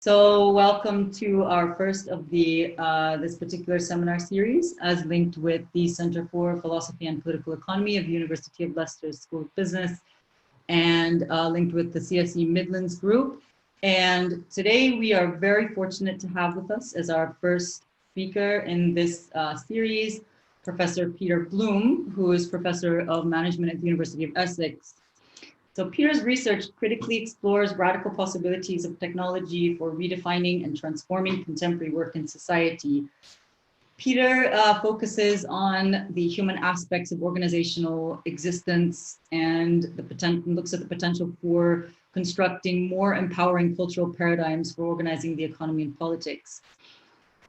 So welcome to our first of the this particular seminar series, as linked with the Center for Philosophy and Political Economy of the University of Leicester School of Business, and linked with the CSE Midlands Group. And today we are very fortunate to have with us as our first speaker in this series, Professor Peter Bloom, who is Professor of Management at the University of Essex. So Peter's research critically explores radical possibilities of technology for redefining and transforming contemporary work in society. Peter focuses on the human aspects of organizational existence and looks at the potential for constructing more empowering cultural paradigms for organizing the economy and politics.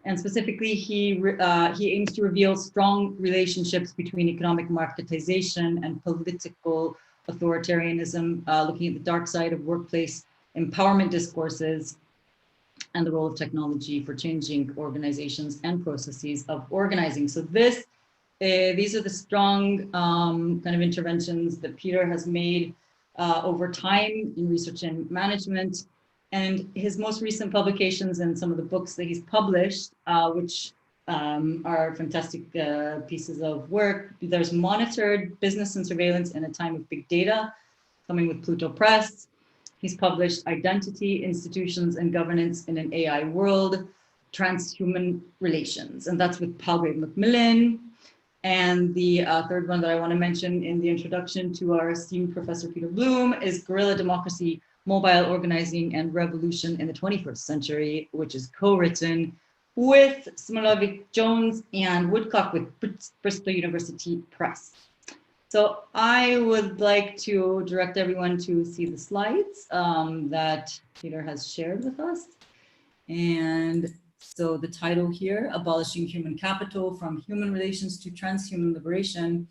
And specifically, he aims to reveal strong relationships between economic marketization and political authoritarianism, looking at the dark side of workplace empowerment discourses and the role of technology for changing organizations and processes of organizing. So these are the strong kind of interventions that Peter has made over time in research and management. And his most recent publications and some of the books that he's published, which are fantastic pieces of work. There's Monitored Business and Surveillance in a Time of Big Data, coming with Pluto Press. He's published Identity, Institutions, and Governance in an AI World, Transhuman Relations, and that's with Palgrave Macmillan. And the third one that I want to mention in the introduction to our esteemed Professor Peter Bloom is Guerrilla Democracy, Mobile Organizing and Revolution in the 21st Century, which is co-written with Smilovic Jones and Woodcock with Bristol University Press. So I would like to direct everyone to see the slides that Peter has shared with us. And so the title here, Abolishing Human Capital from Human Relations to Transhuman Liberation.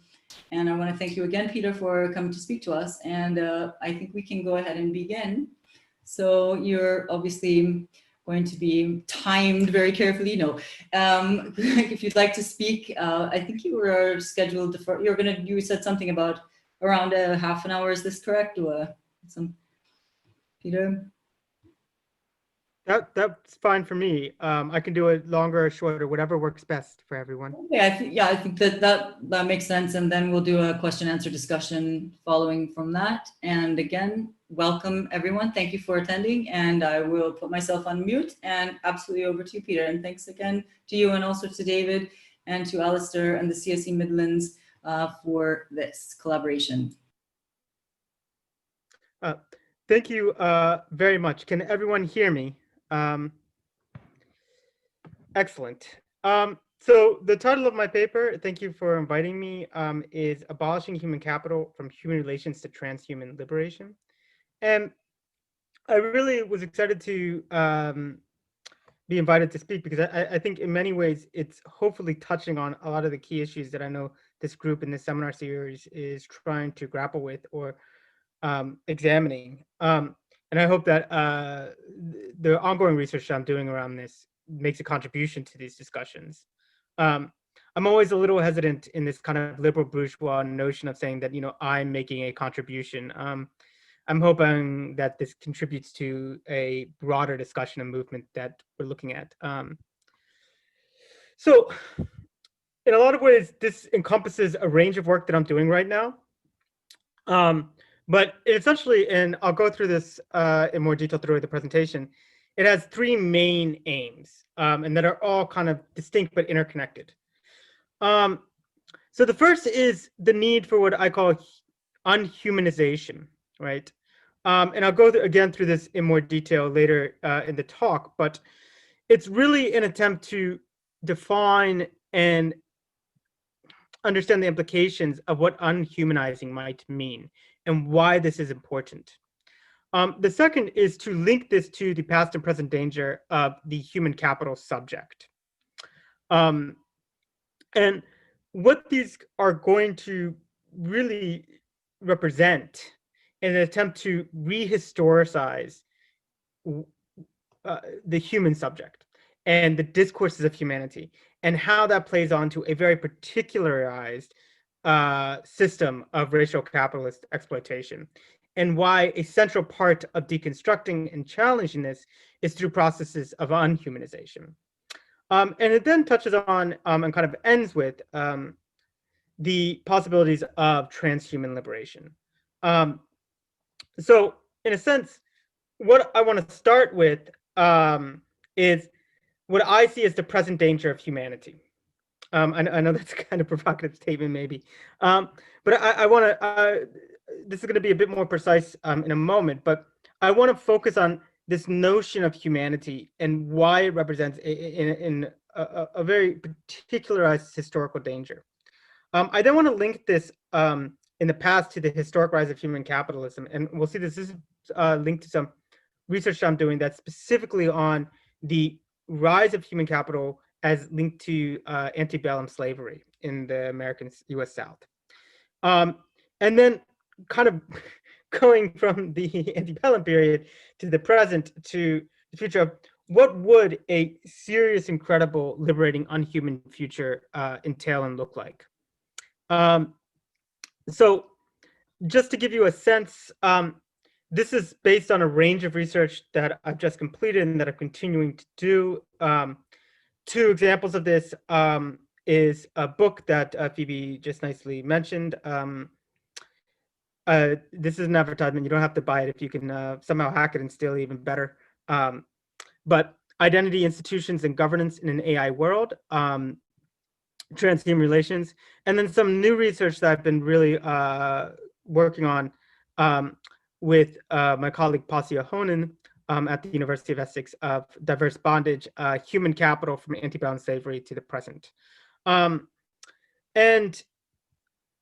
And I want to thank you again, Peter, for coming to speak to us. And I think we can go ahead and begin. So you're obviously going to be timed very carefully. No, if you'd like to speak, I think you were scheduled for, you said something about around a half an hour. Is this correct? Or Peter? That's fine for me. I can do it longer or shorter, whatever works best for everyone. Okay, I think that makes sense. And then we'll do a question answer discussion following from that. And again, welcome everyone. Thank you for attending. And I will put myself on mute and absolutely over to you, Peter. And thanks again to you and also to David and to Alistair and the CSE Midlands for this collaboration. Thank you very much. Can everyone hear me? Excellent. So the title of my paper, thank you for inviting me, is Abolishing Human Capital from Human Relations to Transhuman Liberation. And I really was excited to be invited to speak because I think in many ways it's hopefully touching on a lot of the key issues that I know this group in this seminar series is trying to grapple with or examining. And I hope that the ongoing research that I'm doing around this makes a contribution to these discussions. I'm always a little hesitant in this kind of liberal bourgeois notion of saying that, I'm making a contribution. I'm hoping that this contributes to a broader discussion and movement that we're looking at. So in a lot of ways, this encompasses a range of work that I'm doing right now. But essentially, and I'll go through this in more detail throughout the presentation, it has three main aims, and that are all kind of distinct but interconnected. So the first is the need for what I call unhumanization, right? And I'll go again through this in more detail later in the talk, but it's really an attempt to define and understand the implications of what unhumanizing might mean and why this is important. The second is to link this to the past and present danger of the human capital subject. And what these are going to really represent in an attempt to rehistoricize the human subject and the discourses of humanity and how that plays onto a very particularized system of racial capitalist exploitation, and why a central part of deconstructing and challenging this is through processes of unhumanization. And it then touches on and kind of ends with the possibilities of transhuman liberation. So, in a sense, what I want to start with is what I see as the present danger of humanity. I know that's a kind of provocative statement, maybe, but I want to. This is going to be a bit more precise in a moment, but I want to focus on this notion of humanity and why it represents in a very particularized historical danger. I then want to link this in the past to the historic rise of human capitalism, and we'll see this is linked to some research I'm doing that's specifically on the rise of human capital as linked to antebellum slavery in the American U.S. South. And then kind of going from the antebellum period to the present to the future of what would a serious, incredible, liberating, unhuman future entail and look like. So just to give you a sense, this is based on a range of research that I've just completed and that I'm continuing to do. Two examples of this is a book that Phoebe just nicely mentioned. This is an advertisement. You don't have to buy it if you can somehow hack it and steal it, even better. But Identity, Institutions, and Governance in an AI World, Transhuman Relations, and then some new research that I've been really working on with my colleague Pasio Honen at the University of Essex of diverse bondage, human capital from antebellum slavery to the present. And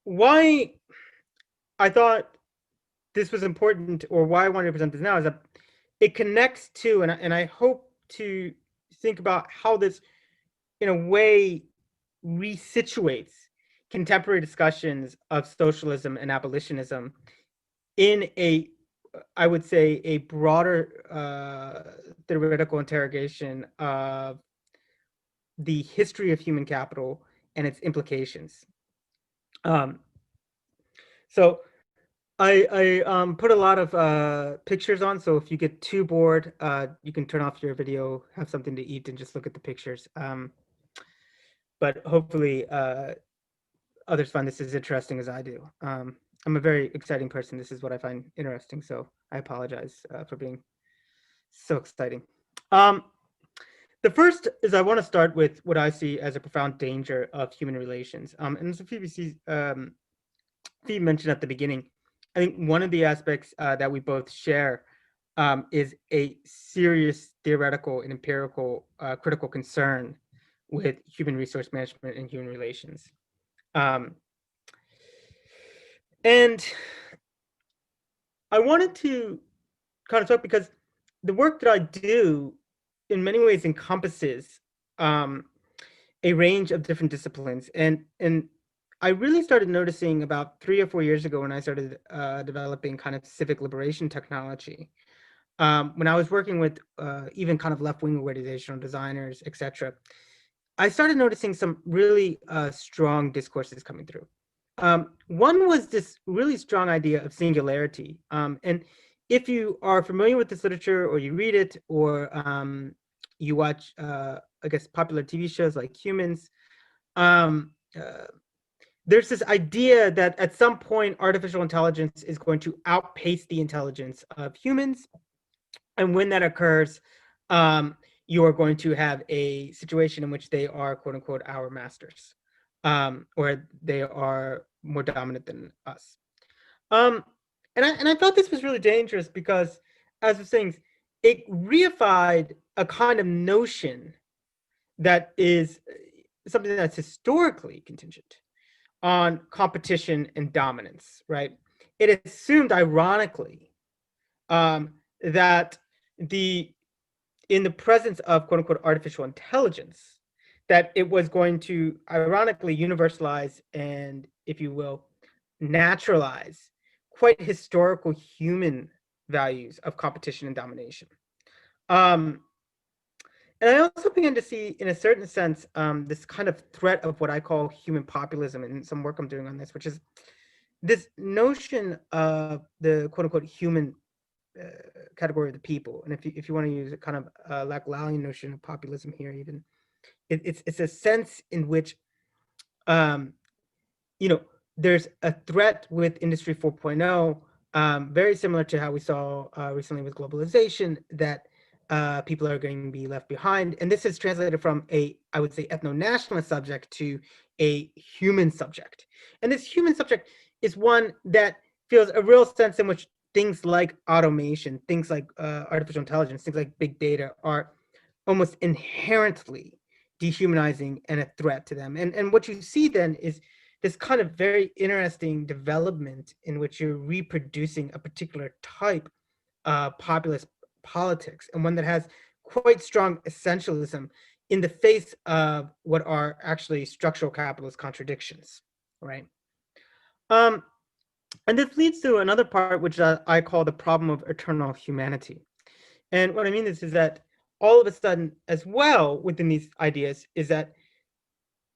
why I thought this was important, or why I wanted to present this now, is that it connects to, and I hope to think about how this, in a way, resituates contemporary discussions of socialism and abolitionism in a, I would say, a broader theoretical interrogation of the history of human capital and its implications. So I put a lot of pictures on, so if you get too bored, you can turn off your video, have something to eat, and just look at the pictures. But hopefully others find this as interesting as I do. I'm a very exciting person. This is what I find interesting, so I apologize for being so exciting. The first is I want to start with what I see as a profound danger of human relations. And as Phoebe mentioned at the beginning, I think one of the aspects that we both share is a serious theoretical and empirical critical concern with human resource management and human relations. And I wanted to kind of talk because the work that I do in many ways encompasses a range of different disciplines. And I really started noticing about 3 or 4 years ago when I started developing kind of civic liberation technology. When I was working with even kind of left-wing organizational designers, etc., I started noticing some really strong discourses coming through. One was this really strong idea of singularity. And if you are familiar with this literature, or you read it, or you watch, I guess, popular TV shows like Humans, there's this idea that at some point, artificial intelligence is going to outpace the intelligence of humans. And when that occurs, you are going to have a situation in which they are, quote unquote, our masters, or they are more dominant than us. And I thought this was really dangerous because, as I was saying, it reified a kind of notion that is something that's historically contingent on competition and dominance, right? It assumed, ironically, that in the presence of, quote unquote, artificial intelligence, that it was going to ironically universalize and, if you will, naturalize quite historical human values of competition and domination. And I also began to see, in a certain sense, this kind of threat of what I call human populism in some work I'm doing on this, which is this notion of the quote unquote human uh, category of the people. And if you want to use a kind of Lacanian notion of populism here, even it's a sense in which um, you know, there's a threat with Industry 4.0, very similar to how we saw recently with globalization, that people are going to be left behind. And this is translated from a, I would say, ethno-nationalist subject to a human subject. And this human subject is one that feels a real sense in which things like automation, things like artificial intelligence, things like big data are almost inherently dehumanizing and a threat to them. And what you see then is this kind of very interesting development in which you're reproducing a particular type of populist politics, and one that has quite strong essentialism in the face of what are actually structural capitalist contradictions, right? Um, and this leads to another part, which I call the problem of eternal humanity. And what I mean is that all of a sudden, as well, within these ideas, is that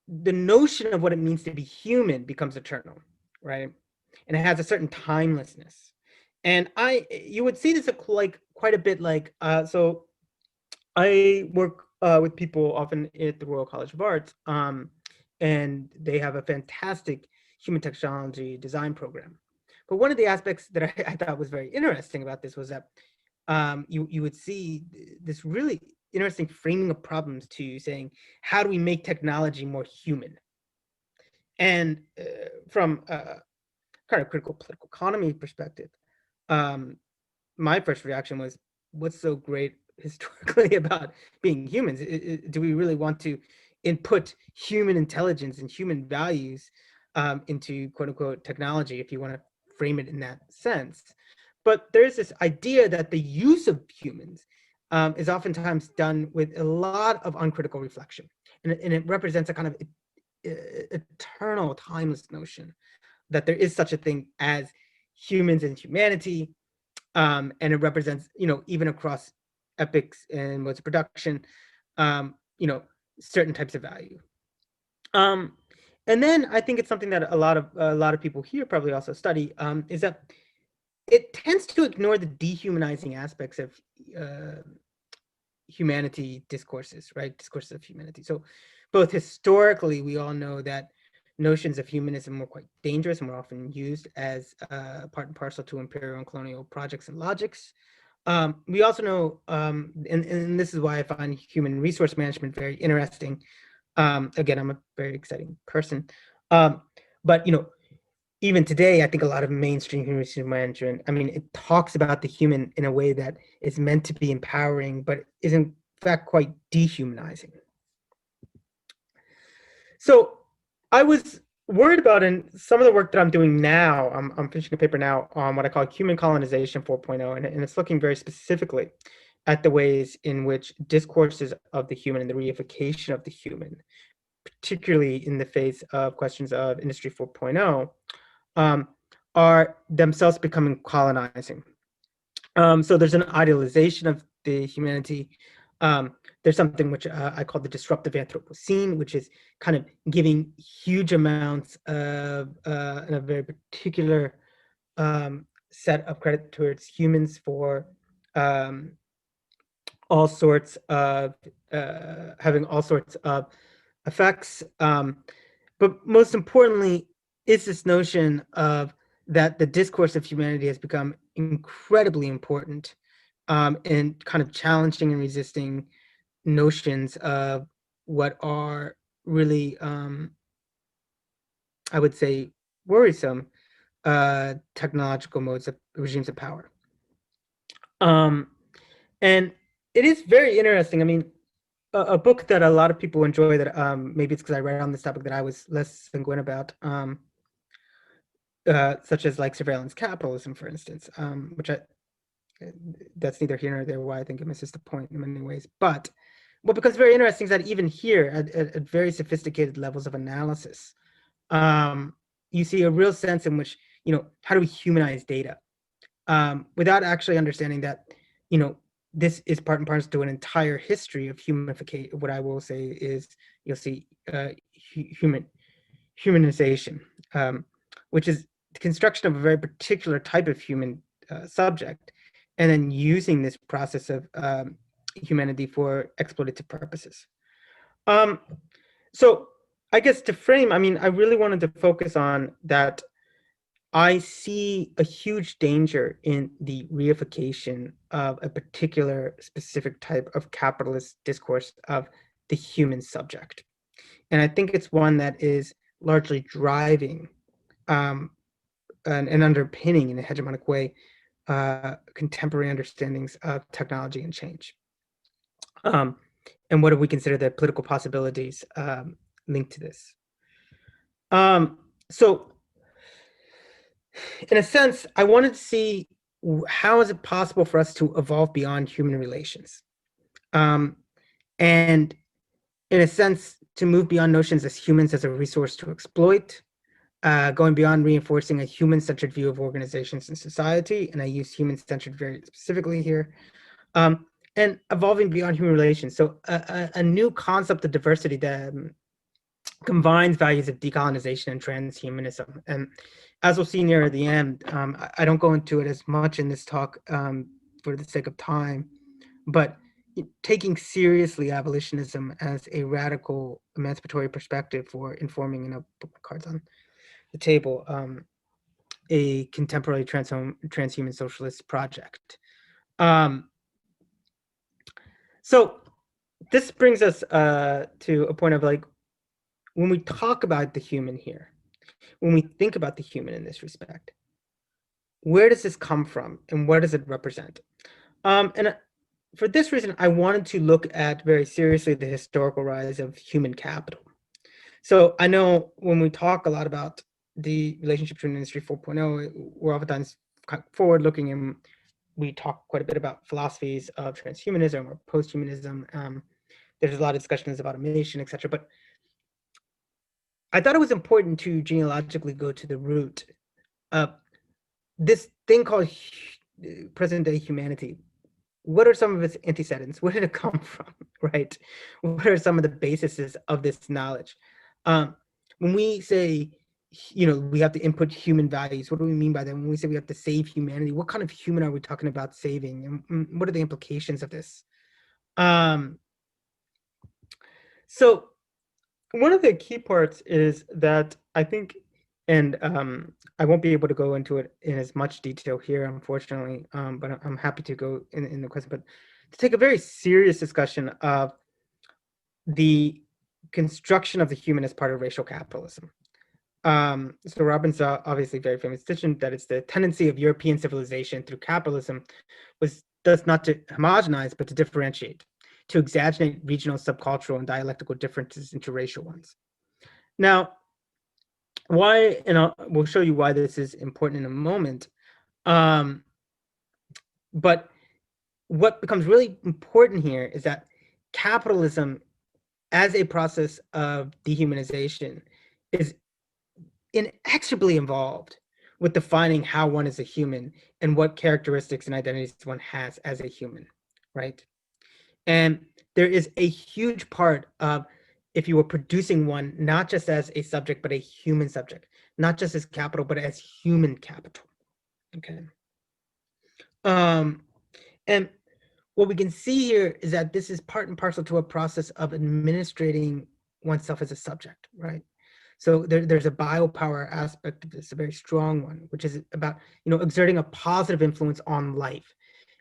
the notion of what it means to be human becomes eternal, right? And it has a certain timelessness. And you would see this like quite a bit, like, so I work with people often at the Royal College of Arts, and they have a fantastic human technology design program. But one of the aspects that I thought was very interesting about this was that you would see this really interesting framing of problems to saying, how do we make technology more human? And from a kind of critical political economy perspective, um, my first reaction was, what's so great historically about being humans? Do we really want to input human intelligence and human values into quote unquote technology, if you want to frame it in that sense? But there's this idea that the use of humans is oftentimes done with a lot of uncritical reflection. And it represents a kind of eternal, timeless notion that there is such a thing as humans and humanity, and it represents, even across epics and modes of production, certain types of value. Um, and then I think it's something that a lot of people here probably also study, is that it tends to ignore the dehumanizing aspects of uh, humanity discourses, right? Discourses of humanity. So both historically, we all know that notions of humanism were quite dangerous and were often used as part and parcel to imperial and colonial projects and logics. We also know, and this is why I find human resource management very interesting. Again, I'm a very exciting person. Um, but, even today, I think a lot of mainstream human resource management, I mean, it talks about the human in a way that is meant to be empowering, but is in fact quite dehumanizing. So I was worried about, in some of the work that I'm doing now, I'm finishing a paper now on what I call human colonization 4.0, and it's looking very specifically at the ways in which discourses of the human and the reification of the human, particularly in the face of questions of Industry 4.0, um, are themselves becoming colonizing. So there's an idealization of the humanity. There's something which I call the disruptive Anthropocene, which is kind of giving huge amounts of and a very particular set of credit towards humans for um, all sorts of having all sorts of effects. But most importantly, is this notion of that the discourse of humanity has become incredibly important in kind of challenging and resisting notions of what are really, I would say, worrisome technological modes of regimes of power. Um, and it is very interesting. I mean, a book that a lot of people enjoy, that maybe it's because I read on this topic that I was less sanguine about, such as like surveillance capitalism, for instance, which that's neither here nor there, why I think it misses the point in many ways. But what becomes very interesting is that even here, at very sophisticated levels of analysis, um, you see a real sense in which, how do we humanize data, without actually understanding that, this is part and parcel to an entire history of humanification. What I will say is you'll see humanization, which is the construction of a very particular type of human subject, and then using this process of humanity for exploitative purposes. So I guess to frame, I mean, I really wanted to focus on that. I see a huge danger in the reification of a particular specific type of capitalist discourse of the human subject. And I think it's one that is largely driving and underpinning in a hegemonic way contemporary understandings of technology and change. And what do we consider the political possibilities linked to this? So in a sense, I wanted to see how is it possible for us to evolve beyond human relations? And in a sense, to move beyond notions as humans as a resource to exploit, going beyond reinforcing a human-centered view of organizations and society, and I use human-centered very specifically here, and evolving beyond human relations. So a new concept of diversity that combines values of decolonization and transhumanism. And as we'll see near the end, I don't go into it as much in this talk for the sake of time, but taking seriously abolitionism as a radical emancipatory perspective for informing, and I'll put my cards on the table, a contemporary transhuman socialist project. So this brings us to a point of like, when we talk about the human here, when we think about the human in this respect, where does this come from and what does it represent? And for this reason, I wanted to look at very seriously the historical rise of human capital. So I know when we talk a lot about the relationship between Industry 4.0, we're oftentimes forward looking, and we talk quite a bit about philosophies of transhumanism or posthumanism. There's a lot of discussions about automation, etc. But I thought it was important to genealogically go to the root of this thing called present day humanity. What are some of its antecedents? Where did it come from, right? What are some of the bases of this knowledge? When we say, we have to input human values, what do we mean by that? When we say we have to save humanity, what kind of human are we talking about saving? And what are the implications of this? So one of the key parts is that I think, and I won't be able to go into it in as much detail here, unfortunately, but I'm happy to go in the question, but to take a very serious discussion of the construction of the human as part of racial capitalism. So Robbins' obviously very famous decision that it's the tendency of European civilization through capitalism was thus not to homogenize, but to differentiate, to exaggerate regional, subcultural, and dialectical differences into racial ones. Now, why, and we'll show you why this is important in a moment. But what becomes really important here is that capitalism as a process of dehumanization is inexorably involved with defining how one is a human and what characteristics and identities one has as a human, right? And there is a huge part of, if you were producing one, not just as a subject, but a human subject, not just as capital, but as human capital, okay? And what we can see here is that this is part and parcel to a process of administrating oneself as a subject, right? So there's a biopower aspect of this, a very strong one, which is about, exerting a positive influence on life.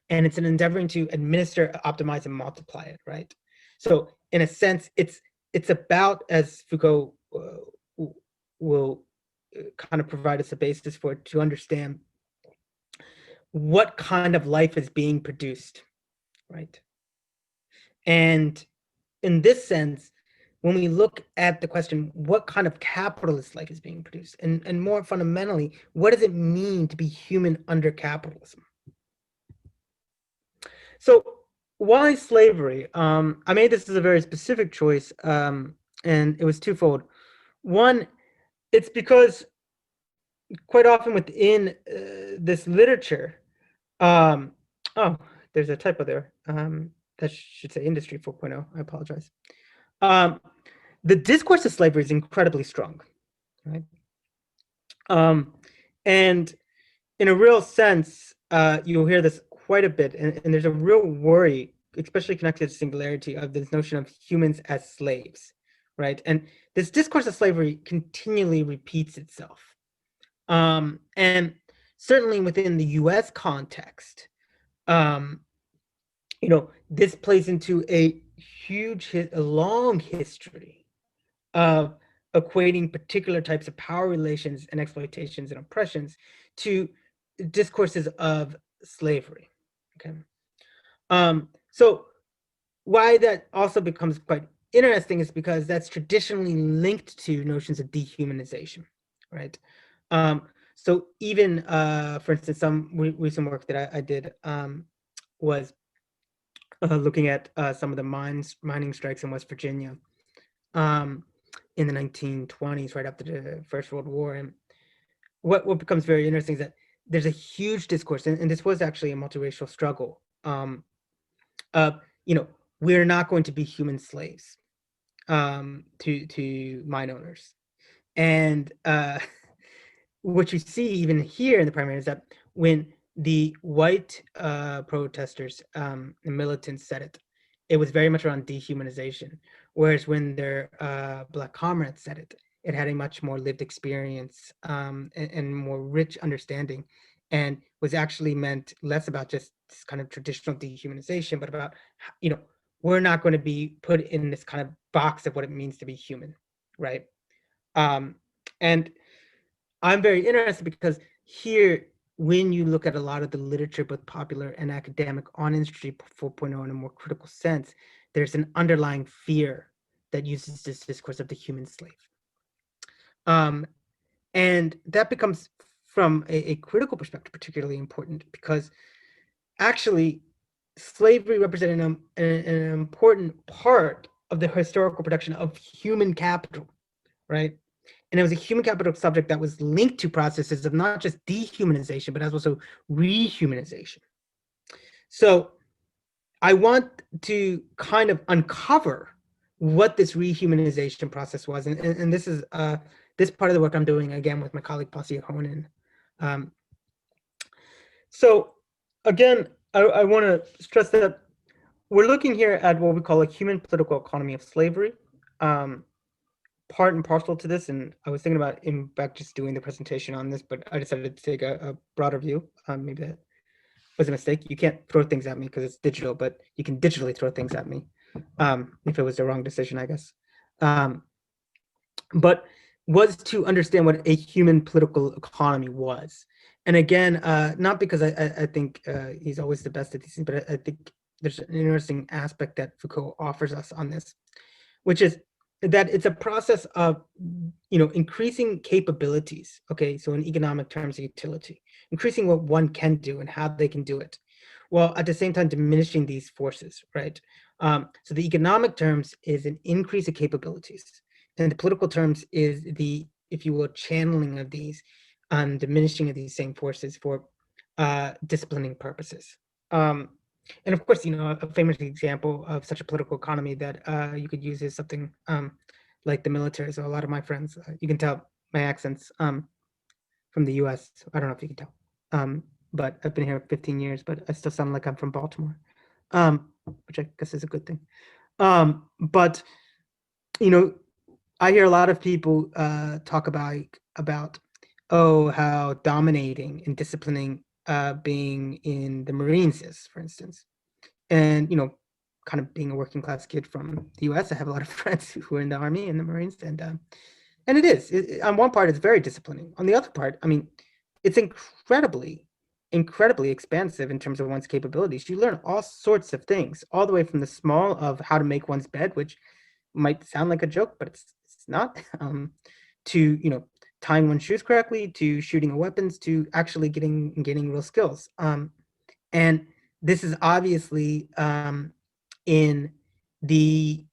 And it's an endeavoring to administer, optimize, and multiply it, right? So in a sense, it's about, as Foucault will kind of provide us a basis for it, to understand what kind of life is being produced, right? And in this sense, when we look at the question, what kind of capitalist life is being produced? And more fundamentally, what does it mean to be human under capitalism? So why slavery? I made this as a very specific choice, and it was twofold. One, it's because quite often within this literature, oh, there's a typo there. That should say Industry 4.0. I apologize. The discourse of slavery is incredibly strong, right? And in a real sense, you'll hear this quite a bit, and there's a real worry, especially connected to singularity, of this notion of humans as slaves, right? And this discourse of slavery continually repeats itself. And certainly within the US context, um, this plays into a long history of equating particular types of power relations and exploitations and oppressions to discourses of slavery. Okay. So why that also becomes quite interesting is because that's traditionally linked to notions of dehumanization, right? So even, for instance, some recent work that I did was looking at some of the mining strikes in West Virginia in the 1920s, right after the First World War. And what becomes very interesting is that there's a huge discourse, and this was actually a multiracial struggle. Of, we're not going to be human slaves to mine owners. And what you see even here in the primary is that when the white protesters and militants said it, it was very much around dehumanization. Whereas when their Black comrades said it, it had a much more lived experience and more rich understanding, and was actually meant less about just this kind of traditional dehumanization, but about, we're not going to be put in this kind of box of what it means to be human, right? And I'm very interested because here, when you look at a lot of the literature, both popular and academic, on Industry 4.0 in a more critical sense, there's an underlying fear that uses this discourse of the human slave. And that becomes, from a critical perspective, particularly important because actually slavery represented an important part of the historical production of human capital, right? And it was a human capital subject that was linked to processes of not just dehumanization, but also rehumanization. So I want to kind of uncover what this rehumanization process was. And this is this part of the work I'm doing, again, with my colleague Pasi Honen. So again, I want to stress that we're looking here at what we call a human political economy of slavery. Part and parcel to this, and I was thinking about, in fact, just doing the presentation on this, but I decided to take a broader view. Maybe that was a mistake. You can't throw things at me because it's digital, but you can digitally throw things at me if it was the wrong decision, I guess. But was to understand what a human political economy was. And again, not because I think he's always the best at these things, but I think there's an interesting aspect that Foucault offers us on this, which is that it's a process of, increasing capabilities. Okay, so in economic terms, utility, increasing what one can do and how they can do it, while at the same time diminishing these forces, right? So the economic terms is an increase of capabilities, and the political terms is the, if you will, channeling of these, diminishing of these same forces for disciplining purposes. And of course, a famous example of such a political economy that you could use is something like the military. So a lot of my friends, you can tell my accents from the US. I don't know if you can tell, but I've been here 15 years, but I still sound like I'm from Baltimore, which I guess is a good thing. But, I hear a lot of people talk about, oh, how dominating and disciplining being in the Marines is, for instance. And, kind of being a working class kid from the US, I have a lot of friends who are in the Army and the Marines. And it is, on one part, it's very disciplining. On the other part, I mean, it's incredibly expansive in terms of one's capabilities. You learn all sorts of things, all the way from the small of how to make one's bed, which might sound like a joke, but it's not, to, tying one's shoes correctly, to shooting weapons, to actually gaining real skills. And this is obviously in the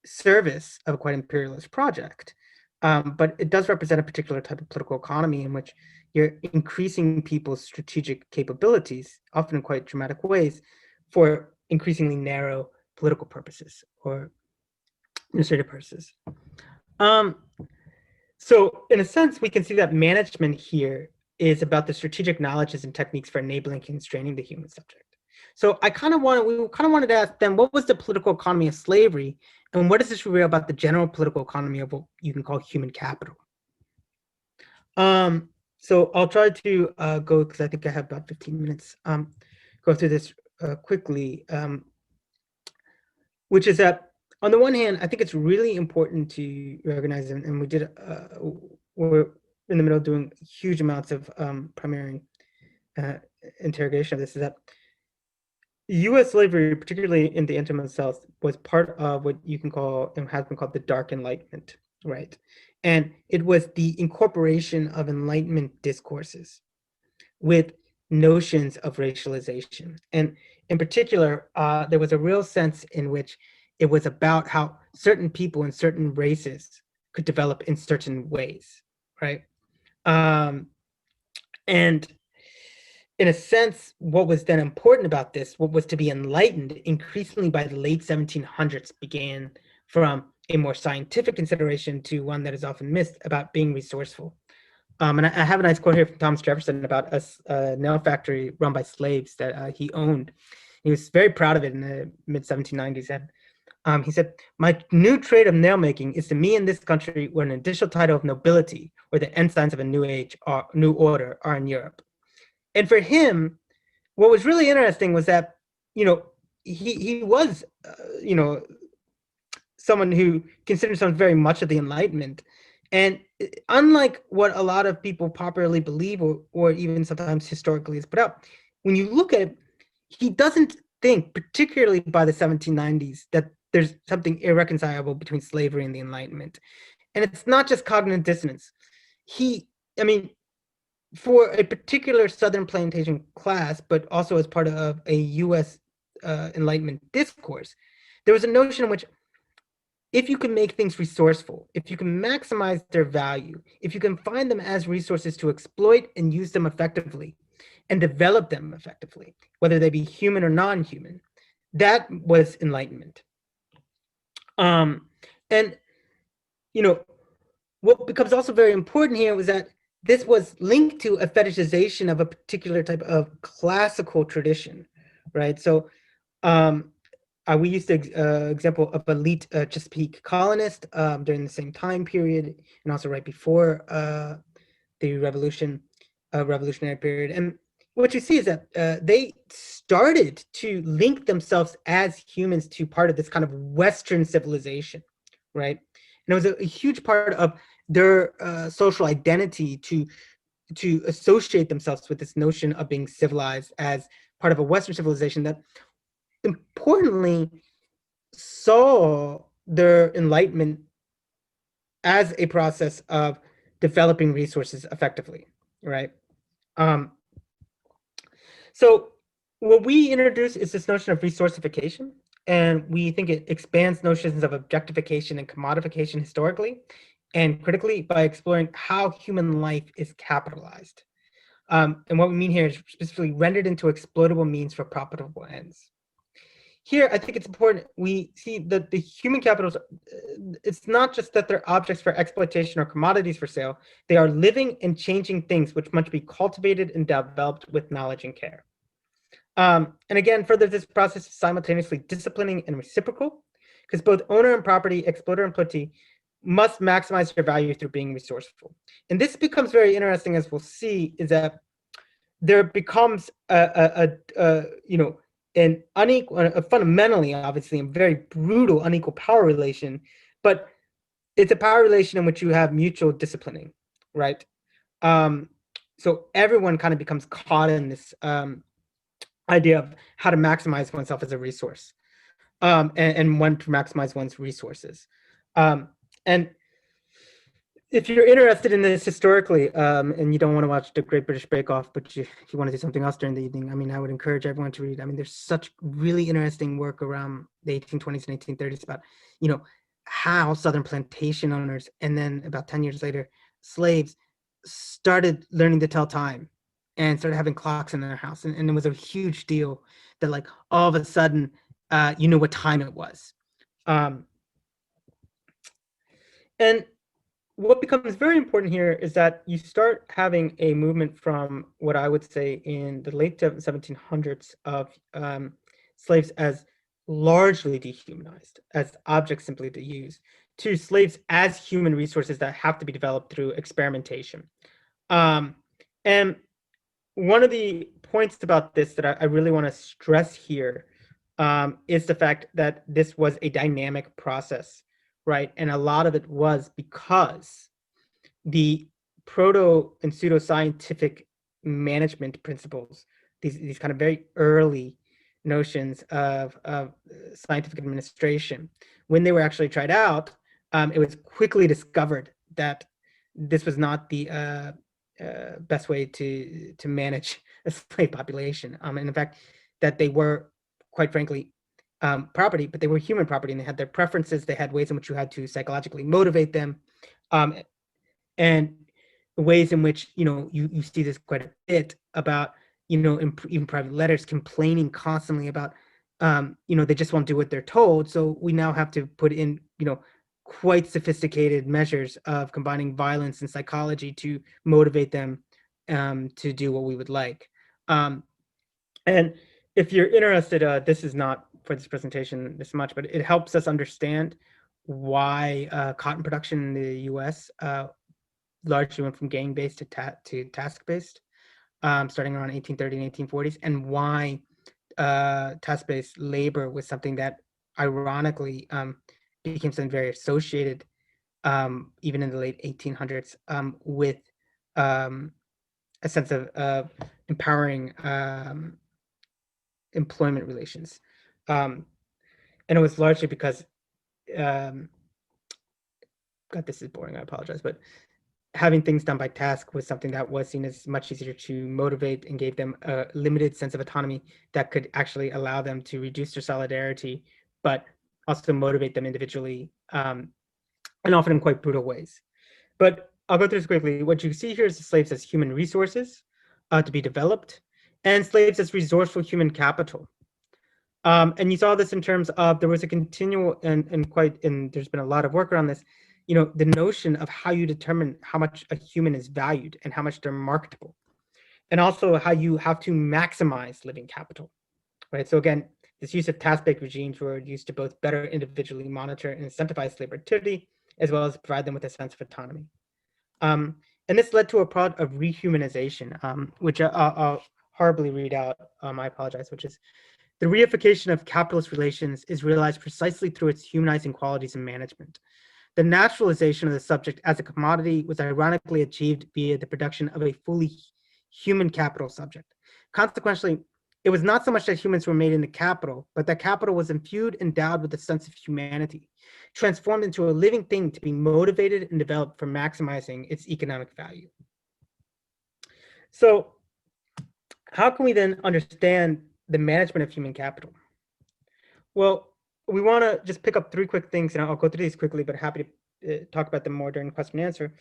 service of a quite imperialist project. But it does represent a particular type of political economy in which, you're increasing people's strategic capabilities, often in quite dramatic ways, for increasingly narrow political purposes or administrative purposes. Um, so in a sense, we can see that management here is about the strategic knowledges and techniques for enabling and constraining the human subject. So we kind of wanted to ask them, what was the political economy of slavery, and what does this reveal about the general political economy of what you can call human capital? So I'll try to go, because I think I have about 15 minutes, go through this quickly, which is that on the one hand, I think it's really important to recognize, and we're in the middle of doing huge amounts of primary interrogation of this, is that U.S. slavery, particularly in the intimate South, was part of what you can call, and has been called, the Dark Enlightenment, right? And it was the incorporation of Enlightenment discourses with notions of racialization. And in particular, there was a real sense in which it was about how certain people in certain races could develop in certain ways, right? And in a sense, what was then important about this, what was to be enlightened increasingly by the late 1700s, began from a more scientific consideration to one that is often missed, about being resourceful. And I have a nice quote here from Thomas Jefferson about a nail factory run by slaves that he owned. He was very proud of it in the mid 1790s. And he said, "My new trade of nail making is to me in this country where an additional title of nobility or the ensigns of a new age or new order are in Europe." And for him, what was really interesting was that, he was, someone who considered himself very much of the Enlightenment. And unlike what a lot of people popularly believe, or even sometimes historically is put out, when you look at it, he doesn't think, particularly by the 1790s, that there's something irreconcilable between slavery and the Enlightenment. And it's not just cognitive dissonance. For a particular Southern plantation class, but also as part of a U.S. Enlightenment discourse, there was a notion in which, if you can make things resourceful, if you can maximize their value, if you can find them as resources to exploit and use them effectively and develop them effectively, whether they be human or non-human, that was Enlightenment. And what becomes also very important here was that this was linked to a fetishization of a particular type of classical tradition, right? So we used the example of elite Chesapeake colonist during the same time period, and also right before the revolutionary period. And what you see is that they started to link themselves as humans to part of this kind of Western civilization, right? And it was a huge part of their social identity to associate themselves with this notion of being civilized as part of a Western civilization that importantly saw their enlightenment as a process of developing resources effectively, right? So what we introduce is this notion of resourcification, and we think it expands notions of objectification and commodification historically and critically by exploring how human life is capitalized. And what we mean here is specifically rendered into exploitable means for profitable ends. Here, I think it's important we see that the human capitals, it's not just that they're objects for exploitation or commodities for sale, they are living and changing things which must be cultivated and developed with knowledge and care. And again, further, this process is simultaneously disciplining and reciprocal, because both owner and property, exploiter and employee, must maximize their value through being resourceful. And this becomes very interesting, as we'll see, is that there becomes an unequal, fundamentally, obviously, a very brutal, unequal power relation, but it's a power relation in which you have mutual disciplining, right? So everyone kind of becomes caught in this idea of how to maximize oneself as a resource, and when to maximize one's resources. And if you're interested in this historically, and you don't want to watch the Great British Bake Off, but you want to do something else during the evening, I would encourage everyone to read. There's such really interesting work around the 1820s and 1830s about, how Southern plantation owners, and then about 10 years later, slaves, started learning to tell time and started having clocks in their house. And it was a huge deal that like all of a sudden you knew what time it was. Um, and what becomes very important here is that you start having a movement from what I would say in the late 1700s of slaves as largely dehumanized, as objects simply to use, to slaves as human resources that have to be developed through experimentation. Um, and one of the points about this that I really want to stress here is the fact that this was a dynamic process, right? And a lot of it was because the proto and pseudoscientific management principles, these kind of very early notions of scientific administration, when they were actually tried out, it was quickly discovered that this was not the best way to manage a slave population. And in fact, that they were, quite frankly, property, but they were human property, and they had their preferences. They had ways in which you had to psychologically motivate them, and ways in which you see this quite a bit about even private letters complaining constantly about they just won't do what they're told, so we now have to put in quite sophisticated measures of combining violence and psychology to motivate them to do what we would like. And if you're interested, this is not for this presentation this much, but it helps us understand why cotton production in the US largely went from gang-based to task-based, starting around 1830 and 1840s, and why task-based labor was something that ironically became something very associated even in the late 1800s with um, a sense of empowering employment relations. Um, and it was largely because, God, this is boring, I apologize, but having things done by task was something that was seen as much easier to motivate and gave them a limited sense of autonomy that could actually allow them to reduce their solidarity, but also motivate them individually, and often in quite brutal ways. But I'll go through this quickly. What you see here is the slaves as human resources to be developed, and slaves as resourceful human capital. And you saw this in terms of there was a continual and there's been a lot of work around this, the notion of how you determine how much a human is valued and how much they're marketable, and also how you have to maximize living capital, right? So again, this use of task-based regimes were used to both better individually monitor and incentivize labor activity, as well as provide them with a sense of autonomy. And this led to a product of rehumanization, which I'll horribly read out, I apologize, which is the reification of capitalist relations is realized precisely through its humanizing qualities in management. The naturalization of the subject as a commodity was ironically achieved via the production of a fully human capital subject. Consequently, it was not so much that humans were made into capital, but that capital was infused, endowed with a sense of humanity, transformed into a living thing to be motivated and developed for maximizing its economic value. So, how can we then understand the management of human capital? Well, we want to just pick up three quick things, and I'll go through these quickly, but happy to talk about them more during the question and answer.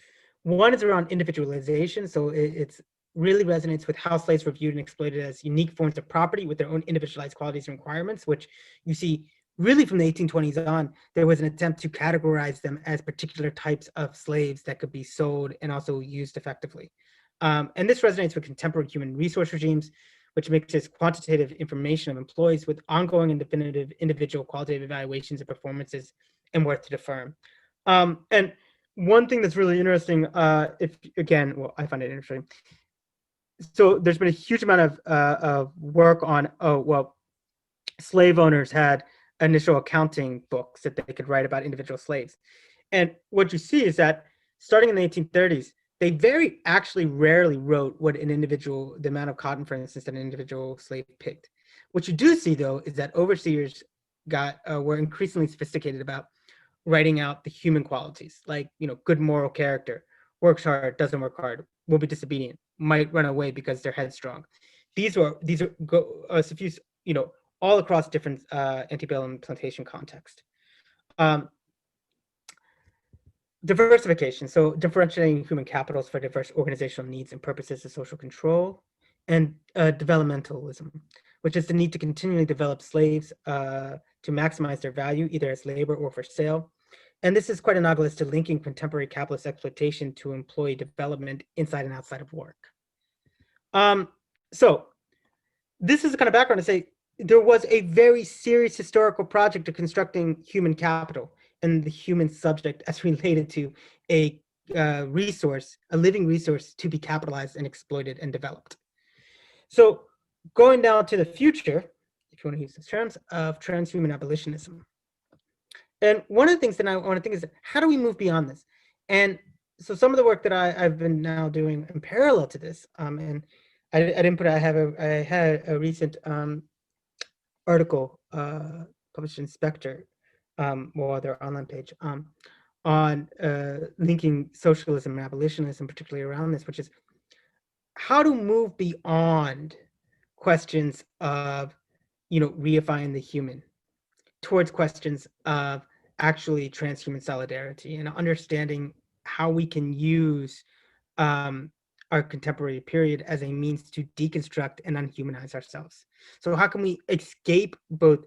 One is around individualization. So it's really resonates with how slaves were viewed and exploited as unique forms of property with their own individualized qualities and requirements, which you see really from the 1820s on, there was an attempt to categorize them as particular types of slaves that could be sold and also used effectively. And this resonates with contemporary human resource regimes, which mixes quantitative information of employees with ongoing and definitive individual qualitative evaluations of performances and worth to the firm. And one thing that's really interesting, if again, well, I find it interesting. So there's been a huge amount of work on, slave owners had initial accounting books that they could write about individual slaves. And what you see is that starting in the 1830s, they very actually rarely wrote what an individual, the amount of cotton, for instance, that an individual slave picked. What you do see, though, is that overseers were increasingly sophisticated about writing out the human qualities, like good moral character, works hard, doesn't work hard, will be disobedient, might run away because they're headstrong. These are suffused, all across different antebellum plantation context. Um, diversification. So differentiating human capitals for diverse organizational needs and purposes of social control, and developmentalism, which is the need to continually develop slaves to maximize their value, either as labor or for sale. And this is quite analogous to linking contemporary capitalist exploitation to employee development inside and outside of work. So this is the kind of background to say there was a very serious historical project of constructing human capital and the human subject as related to a resource, a living resource to be capitalized and exploited and developed. So going down to the future, if you want to use these terms, of transhuman abolitionism. And one of the things that I want to think is, how do we move beyond this? And so some of the work that I've been now doing in parallel to this, and I didn't put, I had a recent article published in Spectre, well, their online page, on linking socialism and abolitionism, particularly around this, which is how to move beyond questions of, reifying the human towards questions of actually transhuman solidarity and understanding how we can use our contemporary period as a means to deconstruct and unhumanize ourselves. So how can we escape both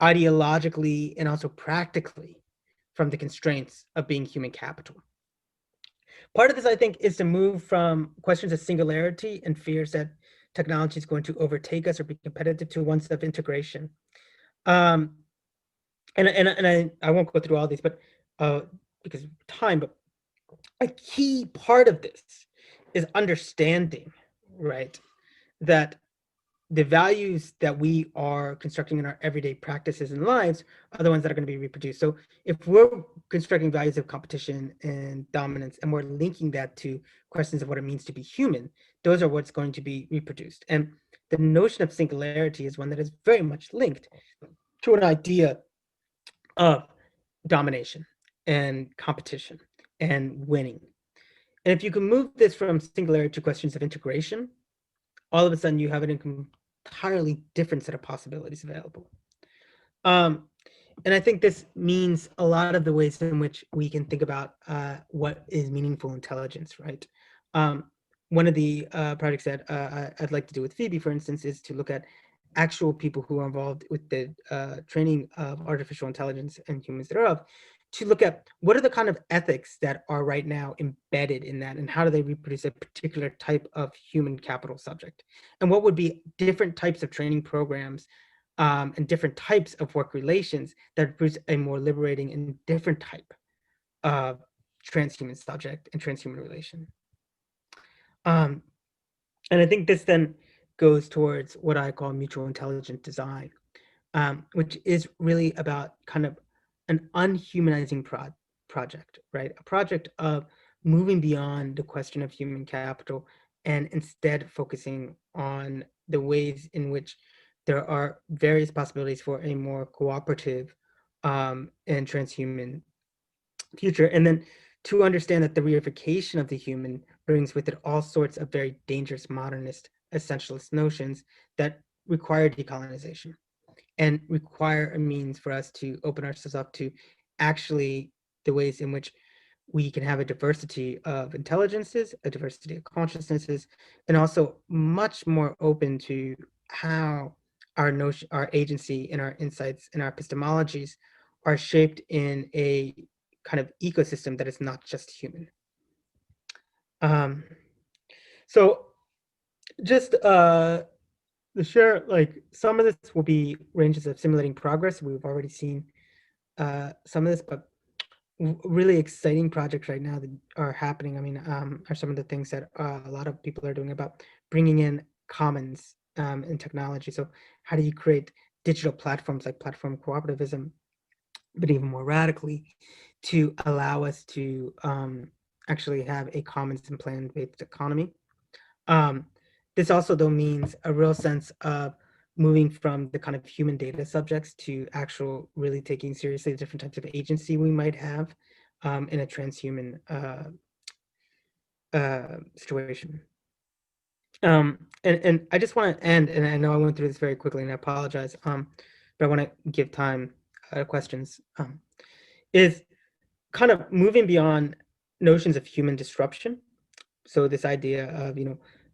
ideologically and also practically from the constraints of being human capital? Part of this, I think, is to move from questions of singularity and fears that technology is going to overtake us or be competitive to ones of integration. Um, and I won't go through all these, but because of time, but a key part of this is understanding, right, that the values that we are constructing in our everyday practices and lives are the ones that are going to be reproduced. So if we're constructing values of competition and dominance, and we're linking that to questions of what it means to be human, those are what's going to be reproduced. And the notion of singularity is one that is very much linked to an idea of domination and competition and winning. And if you can move this from singularity to questions of integration, all of a sudden you have an entirely different set of possibilities available. Um, and I think this means a lot of the ways in which we can think about what is meaningful intelligence, right? Um, one of the projects that I'd like to do with Phoebe, for instance, is to look at actual people who are involved with the training of artificial intelligence and humans thereof, to look at what are the kind of ethics that are right now embedded in that, and how do they reproduce a particular type of human capital subject, and what would be different types of training programs and different types of work relations that produce a more liberating and different type of transhuman subject and transhuman relation. Um, and I think this then goes towards what I call mutual intelligent design, which is really about kind of an unhumanizing project, right? A project of moving beyond the question of human capital and instead focusing on the ways in which there are various possibilities for a more cooperative and transhuman future. And then to understand that the reification of the human brings with it all sorts of very dangerous modernist essentialist notions that require decolonization and require a means for us to open ourselves up to actually the ways in which we can have a diversity of intelligences, a diversity of consciousnesses, and also much more open to how our notion, our agency, and our insights and our epistemologies are shaped in a kind of ecosystem that is not just human. Um, so just to share, like, some of this will be ranges of simulating progress. We've already seen some of this, but really exciting projects right now that are happening. I mean, are some of the things that a lot of people are doing about bringing in commons in technology. So how do you create digital platforms like platform cooperativism, but even more radically, to allow us to actually have a commons and plan-based economy? Um, this also, though, means a real sense of moving from the kind of human data subjects to actual really taking seriously the different types of agency we might have in a transhuman situation. And I just want to end, and I know I went through this very quickly, and I apologize, but I want to give time questions. Is kind of moving beyond notions of human disruption. So this idea of,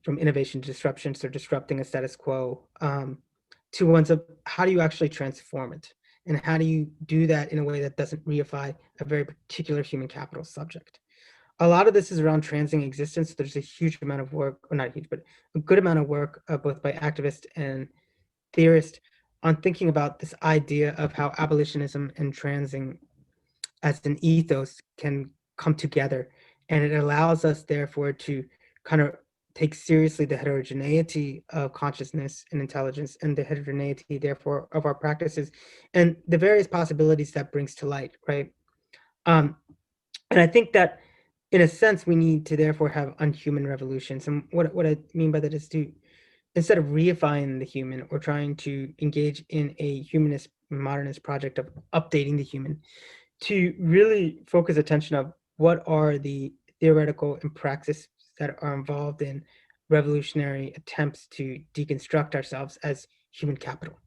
from innovation to disruption, so disrupting a status quo, to ones of how do you actually transform it? And how do you do that in a way that doesn't reify a very particular human capital subject? A lot of this is around transing existence. There's a huge amount of work, or not huge, but a good amount of work, both by activists and theorists, on thinking about this idea of how abolitionism and transing as an ethos can come together. And it allows us, therefore, to kind of take seriously the heterogeneity of consciousness and intelligence, and the heterogeneity, therefore, of our practices, and the various possibilities that brings to light, right? Um, and I think that, in a sense, we need to therefore have unhuman revolutions. And what I mean by that is to, instead of reifying the human or trying to engage in a humanist modernist project of updating the human, to really focus attention of what are the theoretical and praxis that are involved in revolutionary attempts to deconstruct ourselves as human capital.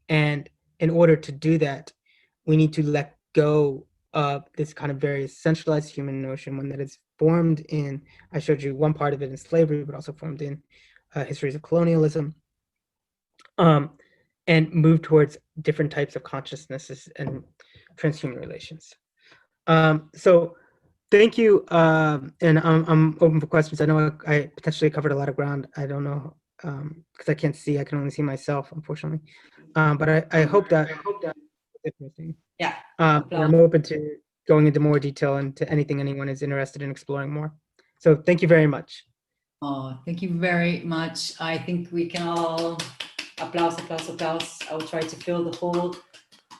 And in order to do that, we need to let go of this kind of very centralized human notion, one that is formed in, I showed you one part of it in slavery, but also formed in histories of colonialism, um, and move towards different types of consciousnesses and transhuman relations. So thank you, and I'm open for questions. I know I potentially covered a lot of ground. I don't know, because I can't see. I can only see myself, unfortunately. But I hope that it's interesting. Yeah. And I'm open to going into more detail and to anything anyone is interested in exploring more. So thank you very much. Oh, thank you very much. I think we can all applause, applause, applause. I will try to fill the whole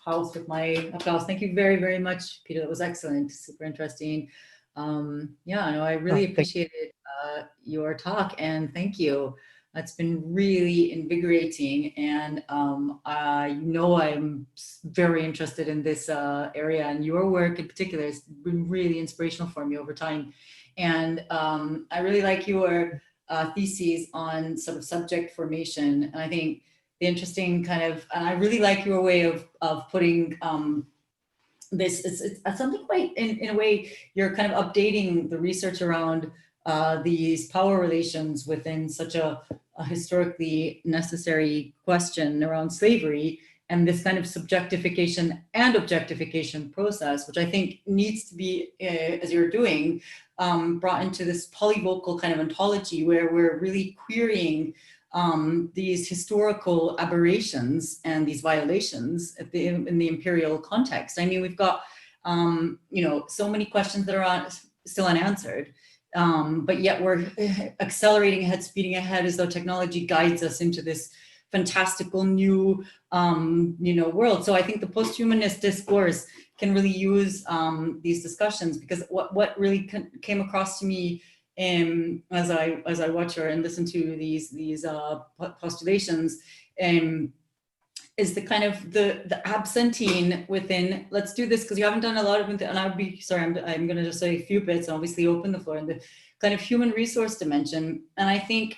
house with my applause. Thank you very, very much, Peter. That was excellent, super interesting. Yeah, no, I really appreciated your talk, and thank you. That's been really invigorating, and I'm very interested in this area, and your work in particular has been really inspirational for me over time. And I really like your theses on sort of subject formation, and I think the interesting kind of, and I really like your way of putting this, it's something quite, in a way, you're kind of updating the research around these power relations within such a historically necessary question around slavery, and this kind of subjectification and objectification process, which I think needs to be, as you're doing, brought into this polyvocal kind of ontology where we're really querying these historical aberrations and these violations in the imperial context. I mean, we've got, so many questions that are still unanswered, but yet we're accelerating ahead, speeding ahead as though technology guides us into this fantastical new, world. So I think the post-humanist discourse can really use these discussions, because what really came across to me as I watch her and listen to these postulations, is the kind of the absentine within, let's do this because you haven't done a lot of it, and I would be sorry, I'm going to just say a few bits and obviously open the floor, in the kind of human resource dimension. And I think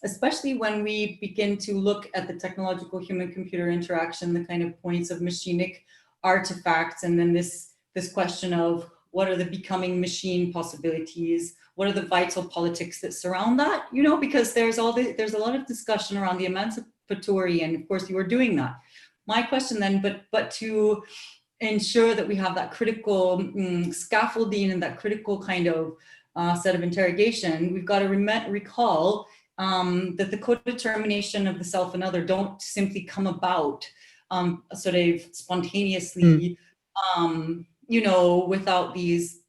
especially when we begin to look at the technological human computer interaction, the kind of points of machinic artifacts, and then this question of what are the becoming machine possibilities, what are the vital politics that surround that, because there's a lot of discussion around the emancipatory, and of course you are doing that. My question then, but to ensure that we have that critical scaffolding and that critical kind of set of interrogation, we've got to recall that the co-determination of the self and other don't simply come about sort of spontaneously, without these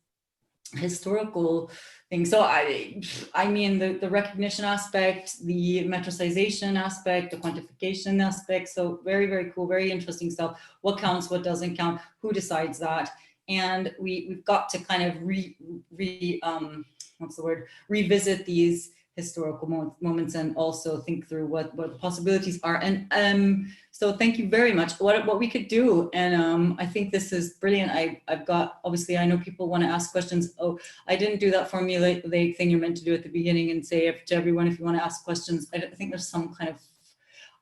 historical things. So I mean, the recognition aspect, the metricization aspect, the quantification aspect. So very, very cool, very interesting stuff. What counts, what doesn't count, who decides that? And we've got to kind of revisit these historical moments and also think through what the possibilities are. And so thank you very much. What we could do, and I think this is brilliant. I've got, obviously I know people want to ask questions. Oh, I didn't do that formulaic thing you're meant to do at the beginning and say to everyone, if you want to ask questions. I think there's some kind of,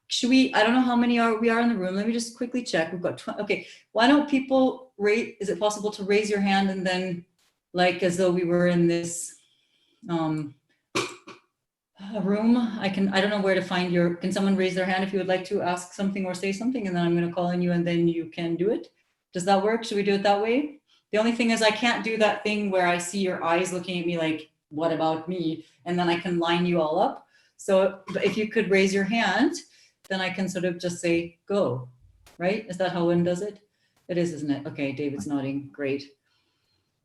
should we, I don't know how many we are in the room. Let me just quickly check. We've got, okay. Why don't people is it possible to raise your hand and then, like, as though we were in this room? I don't know where to find can someone raise their hand if you would like to ask something or say something, and then I'm going to call on you and then you can do it. Does that work? Should we do it that way? The only thing is I can't do that thing where I see your eyes looking at me like, what about me? And then I can line you all up. So if you could raise your hand, then I can sort of just say, go, right? Is that how one does it? It is, isn't it? Okay, David's nodding, great.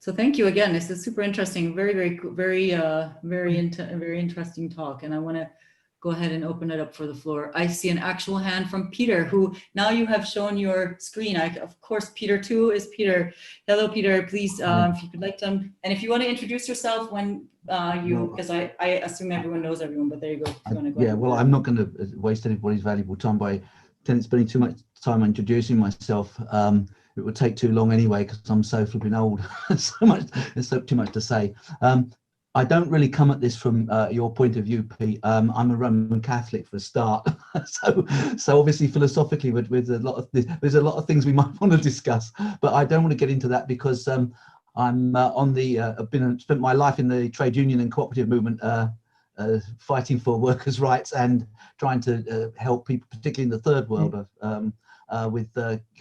So thank you again. This is super interesting. Very interesting talk. And I want to go ahead and open it up for the floor. I see an actual hand from Peter, who now you have shown your screen. Of course, Peter too is Peter. Hello, Peter. Please, if you could like to, and if you want to introduce yourself when because I assume everyone knows everyone, but there you go. If you want to go ahead. Well, I'm not going to waste anybody's valuable time by spending too much time introducing myself. It would take too long anyway because I'm so flipping old. There's too much to say. I don't really come at this from your point of view, Pete. I'm a Roman Catholic for a start, so obviously philosophically, with a lot of there's a lot of things we might want to discuss, but I don't want to get into that because I'm I've spent my life in the trade union and cooperative movement, fighting for workers' rights and trying to help people, particularly in the third world, with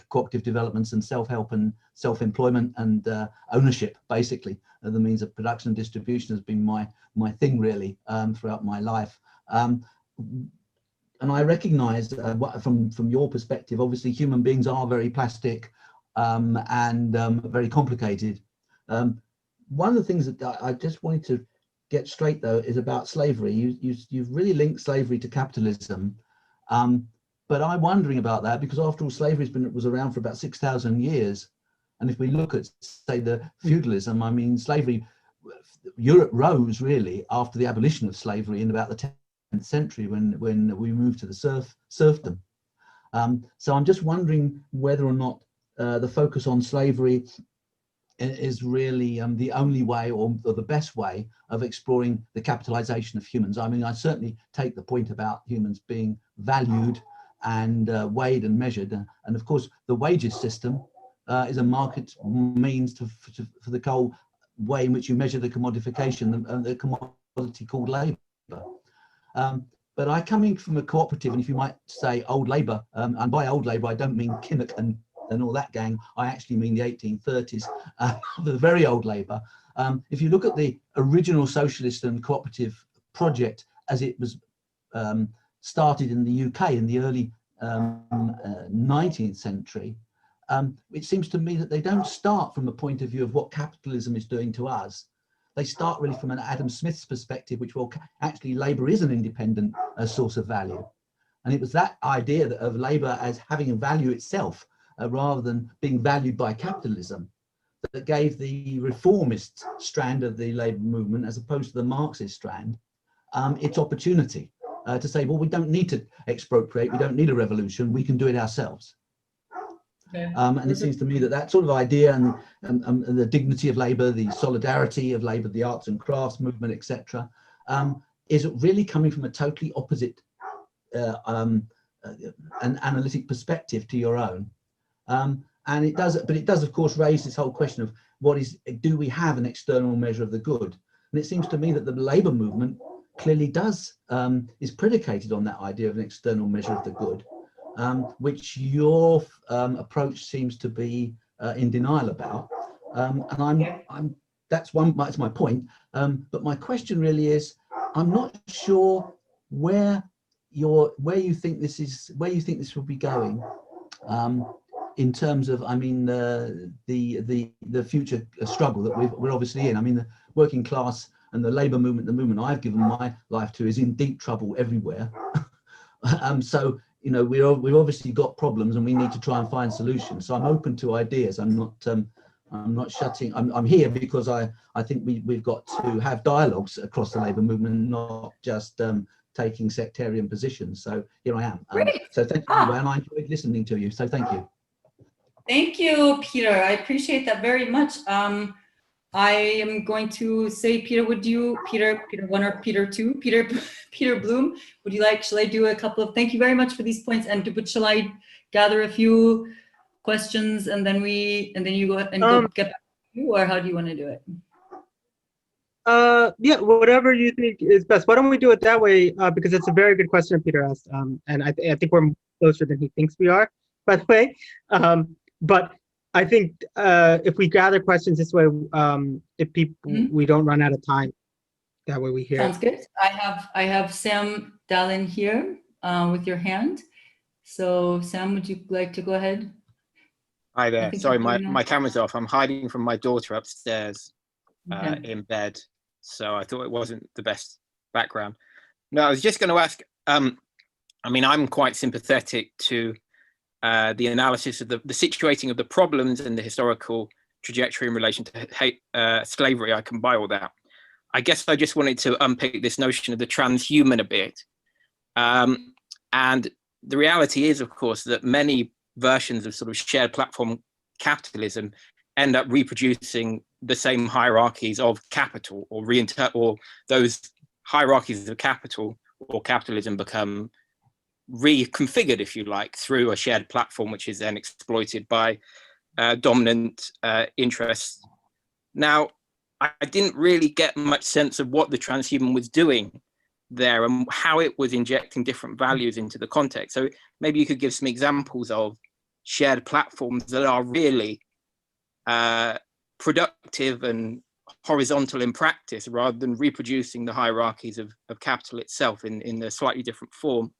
cooperative developments and self-help and self-employment and ownership, basically. The means of production and distribution has been my thing really throughout my life. And I recognize from your perspective, obviously human beings are very plastic and very complicated. One of the things that I just wanted to get straight though is about slavery. You've really linked slavery to capitalism. But I'm wondering about that because after all, slavery was around for about 6,000 years. And if we look at, say, the feudalism, I mean, slavery, Europe rose really after the abolition of slavery in about the 10th century when we moved to the serfdom. So I'm just wondering whether or not the focus on slavery is really the only way or the best way of exploring the capitalization of humans. I mean, I certainly take the point about humans being valued and weighed and measured. And of course, the wages system is a market means for the whole way in which you measure the commodification, the commodity called labor. But I come in from a cooperative, and if you might say old labor, and by old labor, I don't mean Kinnock and all that gang, I actually mean the 1830s, the very old labor. If you look at the original socialist and cooperative project as it was started in the UK in the early 19th century, it seems to me that they don't start from a point of view of what capitalism is doing to us. They start really from an Adam Smith's perspective, which, well, actually labour is an independent source of value. And it was that idea of labour as having a value itself, rather than being valued by capitalism, that gave the reformist strand of the labour movement, as opposed to the Marxist strand, its opportunity to say, well, we don't need to expropriate, we don't need a revolution, we can do it ourselves. Okay. And it seems to me that that sort of idea and the dignity of labour, the solidarity of labour, the arts and crafts movement, etc., is really coming from a totally opposite an analytic perspective to your own. And it does, but it does, of course, raise this whole question of do we have an external measure of the good? And it seems to me that the labour movement clearly does, is predicated on that idea of an external measure of the good, which your approach seems to be in denial about. And that's my point. But my question really is, I'm not sure where you think this will be going. In terms of, I mean, the future struggle that we're obviously in. I mean, the working class and the labour movement, the movement I've given my life to, is in deep trouble everywhere. So, you know, we've obviously got problems, and we need to try and find solutions. So I'm open to ideas. I'm not shutting. I'm here because I think we've got to have dialogues across the labour movement, not just taking sectarian positions. So here I am. So thank you, and I enjoyed listening to you. So thank you. Thank you, Peter. I appreciate that very much. I am going to say, Peter, Peter 1 or Peter 2, Peter Bloom, shall I do a couple of, thank you very much for these points, and shall I gather a few questions and then you go and go get back to you, or how do you want to do it? Yeah, whatever you think is best. Why don't we do it that way? Because it's a very good question Peter asked, and I think we're closer than he thinks we are, by the way. But I think if we gather questions this way, if people we don't run out of time. That way we hear. Sounds good. I have Sam Dallin here with your hand. So Sam, would you like to go ahead? Hi there. Sorry, my camera's off. I'm hiding from my daughter upstairs in bed. So I thought it wasn't the best background. No, I was just going to ask, I mean, I'm quite sympathetic to the analysis of the situating of the problems and the historical trajectory in relation to slavery. I can buy all that. I guess I just wanted to unpick this notion of the transhuman a bit. And the reality is, of course, that many versions of sort of shared platform capitalism end up reproducing the same hierarchies of capital, or those hierarchies of capital or capitalism become reconfigured, if you like, through a shared platform, which is then exploited by dominant interests. Now, I didn't really get much sense of what the transhuman was doing there and how it was injecting different values into the context. So maybe you could give some examples of shared platforms that are really productive and horizontal in practice, rather than reproducing the hierarchies of capital itself in a slightly different form.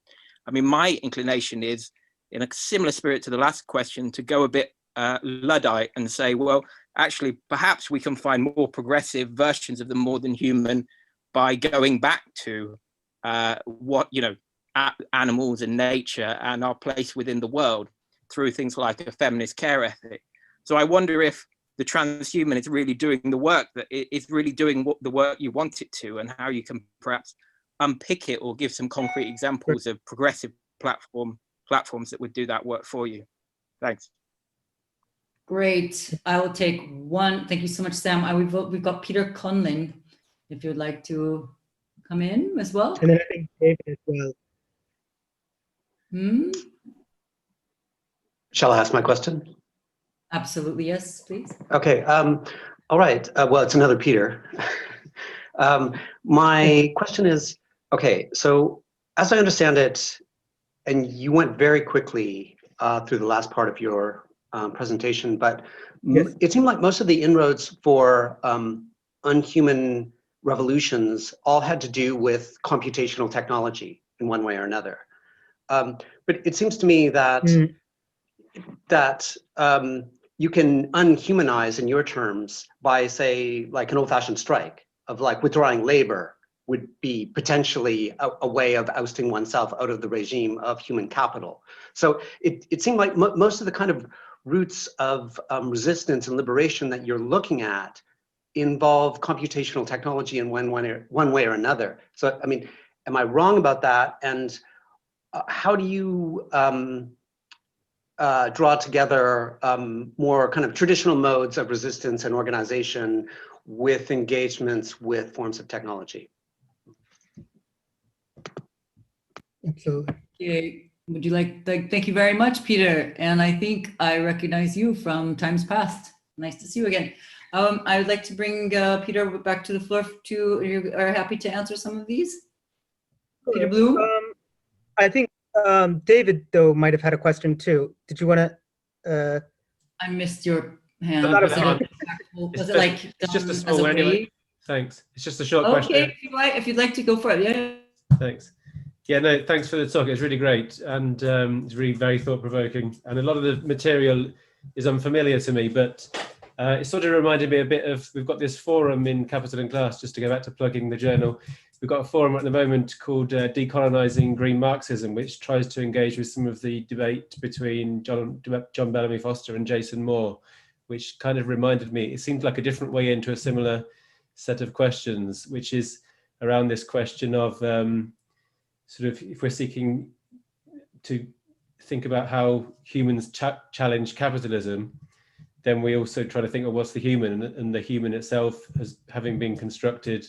I mean, my inclination is, in a similar spirit to the last question, to go a bit Luddite and say, well, actually, perhaps we can find more progressive versions of the more than human by going back to what, animals and nature and our place within the world through things like a feminist care ethic. So I wonder if the transhuman is really doing the work that it's really doing the work you want it to, and how you can perhaps unpick it or give some concrete examples of progressive platforms that would do that work for you. Thanks. Great. I will take one. Thank you so much, Sam. We've got Peter Conlin, if you'd like to come in as well. And then I think David as well. Shall I ask my question? Absolutely, yes, please. Okay. All right. Well, it's another Peter. My question is, okay, so as I understand it, and you went very quickly through the last part of your presentation, but yes, it seemed like most of the inroads for unhuman revolutions all had to do with computational technology in one way or another. But it seems to me that you can unhumanize, in your terms, by, say, like an old-fashioned strike, of like withdrawing labor would be potentially a way of ousting oneself out of the regime of human capital. So it seemed like most of the kind of roots of resistance and liberation that you're looking at involve computational technology in one way or another. So, I mean, am I wrong about that? And how do you draw together more kind of traditional modes of resistance and organization with engagements with forms of technology? Absolutely. Okay. Would you like, thank you very much, Peter. And I think I recognize you from times past. Nice to see you again. I would like to bring Peter back to the floor you are happy to answer some of these? Peter Bloom? I think David, though, might have had a question too. Did you want to? I missed your hand. Was it like it's just a small one anyway. Thanks. It's just a short question. Okay, if you'd like to go for it. Yeah. Thanks. Yeah, no, thanks for the talk. It's really great, and it's really very thought-provoking. And a lot of the material is unfamiliar to me, but it sort of reminded me a bit of, we've got this forum in Capital and Class, just to go back to plugging the journal. We've got a forum at the moment called Decolonizing Green Marxism, which tries to engage with some of the debate between John Bellamy Foster and Jason Moore, which kind of reminded me, it seemed like a different way into a similar set of questions, which is around this question of sort of, if we're seeking to think about how humans challenge capitalism, then we also try to think of what's the human, and the human itself as having been constructed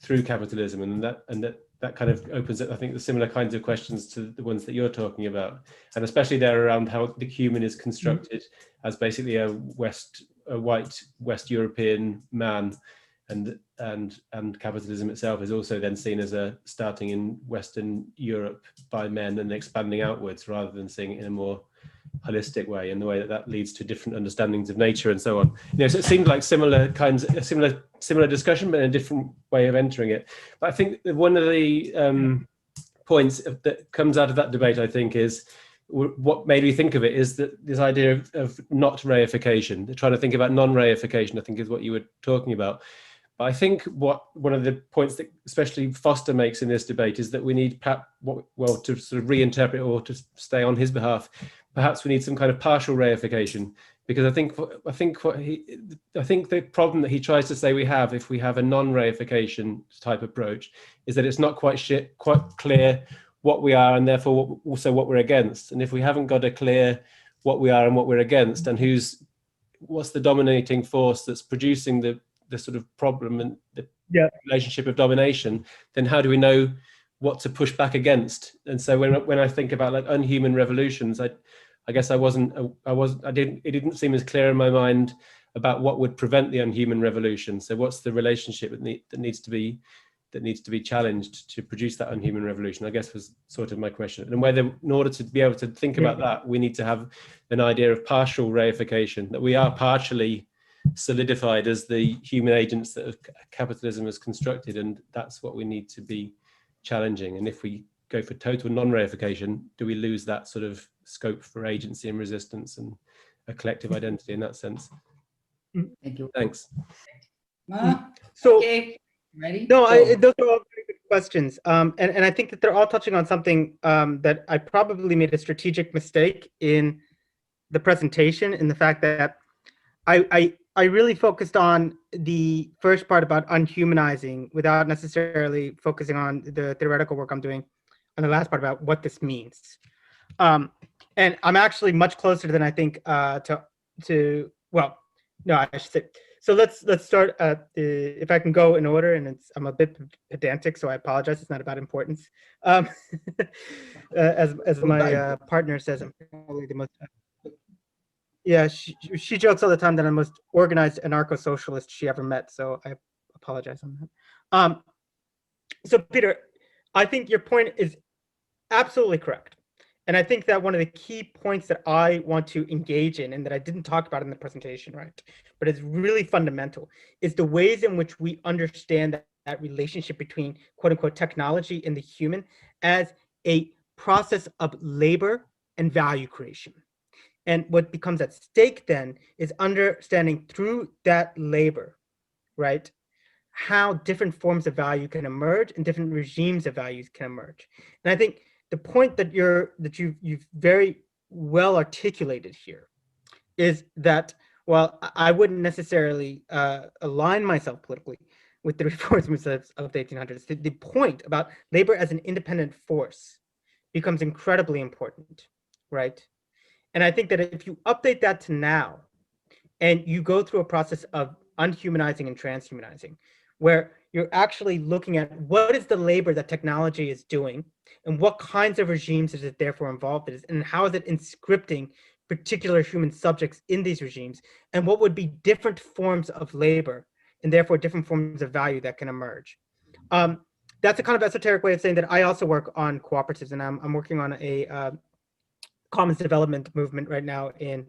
through capitalism, and that that kind of opens up, I think, the similar kinds of questions to the ones that you're talking about, and especially there around how the human is constructed as basically a white West European man, and capitalism itself is also then seen as a starting in Western Europe by men and expanding outwards, rather than seeing it in a more holistic way, in the way that that leads to different understandings of nature and so on. So it seemed like similar discussion, but in a different way of entering it. But I think one of the points that comes out of that debate, I think, is what made me think of it is that this idea of not reification, trying to think about non-reification, I think is what you were talking about. But I think one of the points that especially Foster makes in this debate is that we need, to sort of reinterpret, or to stay on his behalf, perhaps we need some kind of partial reification, because I think the problem that he tries to say we have, if we have a non-reification type approach, is that it's not quite clear what we are, and therefore also what we're against. And if we haven't got a clear what we are and what we're against, and what's the dominating force that's producing the sort of problem and the relationship of domination, then how do we know what to push back against? And so when I think about like unhuman revolutions, I guess it didn't seem as clear in my mind about what would prevent the unhuman revolution. So what's the relationship that needs to be challenged to produce that unhuman revolution, I guess, was sort of my question. And whether, in order to be able to think about that, we need to have an idea of partial reification, that we are partially solidified as the human agents that capitalism has constructed, and that's what we need to be challenging. And if we go for total non-reification, do we lose that sort of scope for agency and resistance and a collective identity in that sense? Thank you. Thanks. So, okay, ready? no, those are all very good questions. And I think that they're all touching on something that I probably made a strategic mistake in the presentation, in the fact that I really focused on the first part about unhumanizing without necessarily focusing on the theoretical work I'm doing on the last part about what this means. And I'm actually much closer than I think to well, no, I should say. So let's start at if I can go in order, and I'm a bit pedantic, so I apologize. It's not about importance. As my partner says, I'm probably the most. Yeah, she jokes all the time that I'm the most organized anarcho-socialist she ever met, so I apologize on that. So Peter, I think your point is absolutely correct. And I think that one of the key points that I want to engage in, and that I didn't talk about in the presentation, right, but it's really fundamental, is the ways in which we understand that relationship between quote unquote technology and the human as a process of labor and value creation. And what becomes at stake then is understanding through that labor, right, how different forms of value can emerge and different regimes of values can emerge. And I think the point that you've very well articulated here is that, while I wouldn't necessarily align myself politically with the reformist movements of the 1800s, the point about labor as an independent force becomes incredibly important, right? And I think that if you update that to now, and you go through a process of unhumanizing and transhumanizing, where you're actually looking at what is the labor that technology is doing, and what kinds of regimes is it therefore involved in, and how is it inscripting particular human subjects in these regimes, and what would be different forms of labor, and therefore different forms of value that can emerge. That's a kind of esoteric way of saying that I also work on cooperatives, and I'm working on a commons development movement right now in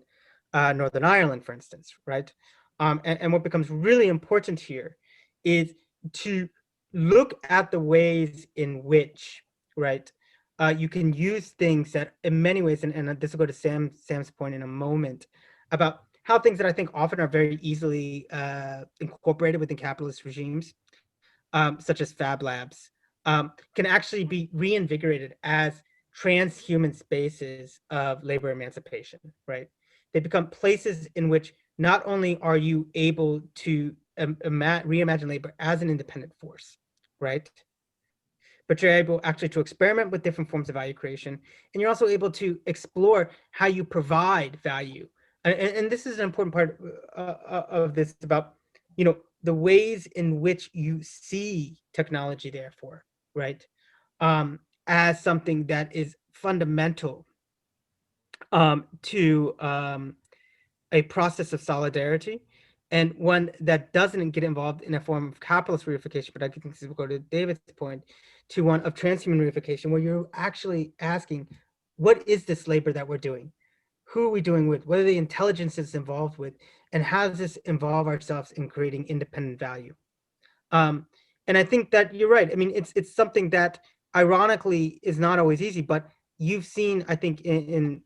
Northern Ireland, for instance, right? And what becomes really important here is to look at the ways in which, right, you can use things that in many ways, and this will go to Sam's point in a moment, about how things that I think often are very easily incorporated within capitalist regimes, such as fab labs, can actually be reinvigorated as transhuman spaces of labor emancipation, right? They become places in which not only are you able to reimagine labor as an independent force, right? But you're able actually to experiment with different forms of value creation. And you're also able to explore how you provide value. And this is an important part of this, about, you know, the ways in which you see technology, therefore, right? as something that is fundamental to a process of solidarity, and one that doesn't get involved in a form of capitalist reification, but I think this will go to David's point, to one of transhuman reification, where you're actually asking, what is this labor that we're doing? Who are we doing with? What are the intelligences involved with? And how does this involve ourselves in creating independent value? And I think that you're right. I mean, it's something that ironically is not always easy, but you've seen, I think, in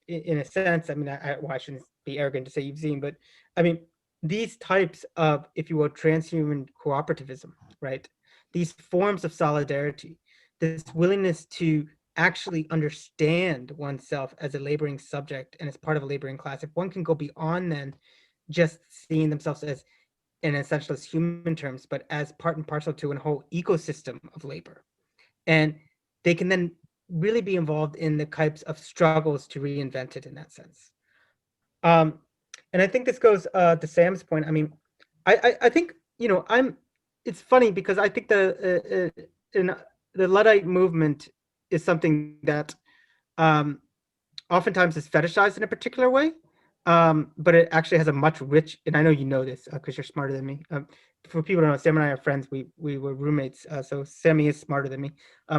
a sense, I mean, well, I shouldn't be arrogant to say you've seen, but I mean, these types of, if you will, transhuman cooperativism, right? These forms of solidarity, this willingness to actually understand oneself as a laboring subject and as part of a laboring class, if one can go beyond then just seeing themselves as in essentialist human terms, but as part and parcel to a whole ecosystem of labor. And they can then really be involved in the types of struggles to reinvent it in that sense. And I think this goes to Sam's point. I mean, I think, you know, it's funny because I think the Luddite movement is something that oftentimes is fetishized in a particular way. But it actually has a much rich, and I know you know this because you're smarter than me. For people who don't know, Sam and I are friends. We were roommates, so Sammy is smarter than me.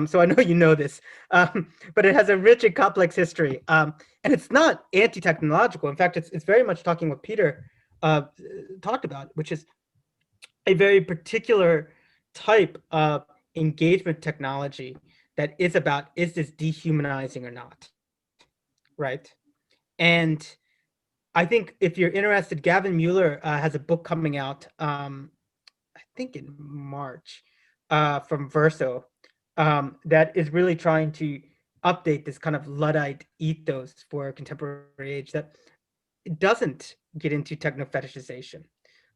So I know you know this. But it has a rich and complex history, and it's not anti-technological. In fact, it's very much talking what Peter talked about, which is a very particular type of engagement technology that is about, is this dehumanizing or not, right? And I think if you're interested, Gavin Mueller has a book coming out, I think in March, from Verso, that is really trying to update this kind of Luddite ethos for a contemporary age that doesn't get into techno-fetishization,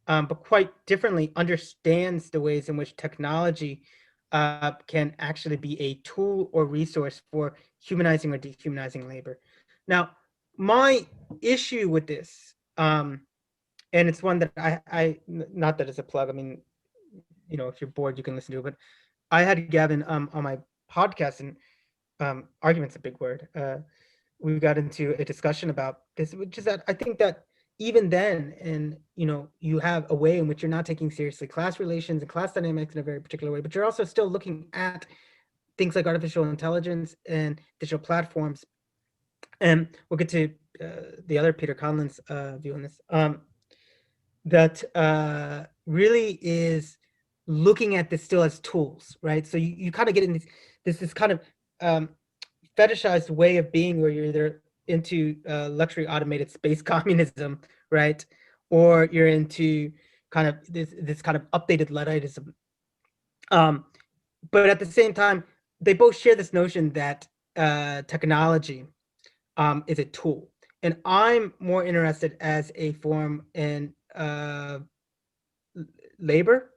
but quite differently understands the ways in which technology can actually be a tool or resource for humanizing or dehumanizing labor. Now, my issue with this, and it's one that I not that it's a plug, I mean, you know, if you're bored, you can listen to it, but I had Gavin on my podcast, and argument's a big word. We got into a discussion about this, which is that I think that even then, and you know, you have a way in which you're not taking seriously class relations and class dynamics in a very particular way, but you're also still looking at things like artificial intelligence and digital platforms. And we'll get to the other Peter Conlon's view on this, that really is looking at this still as tools, right? So you kind of get in this kind of fetishized way of being where you're either into luxury automated space communism, right? Or you're into kind of this kind of updated Ludditism. But at the same time, they both share this notion that technology is a tool. And I'm more interested as a form in labor,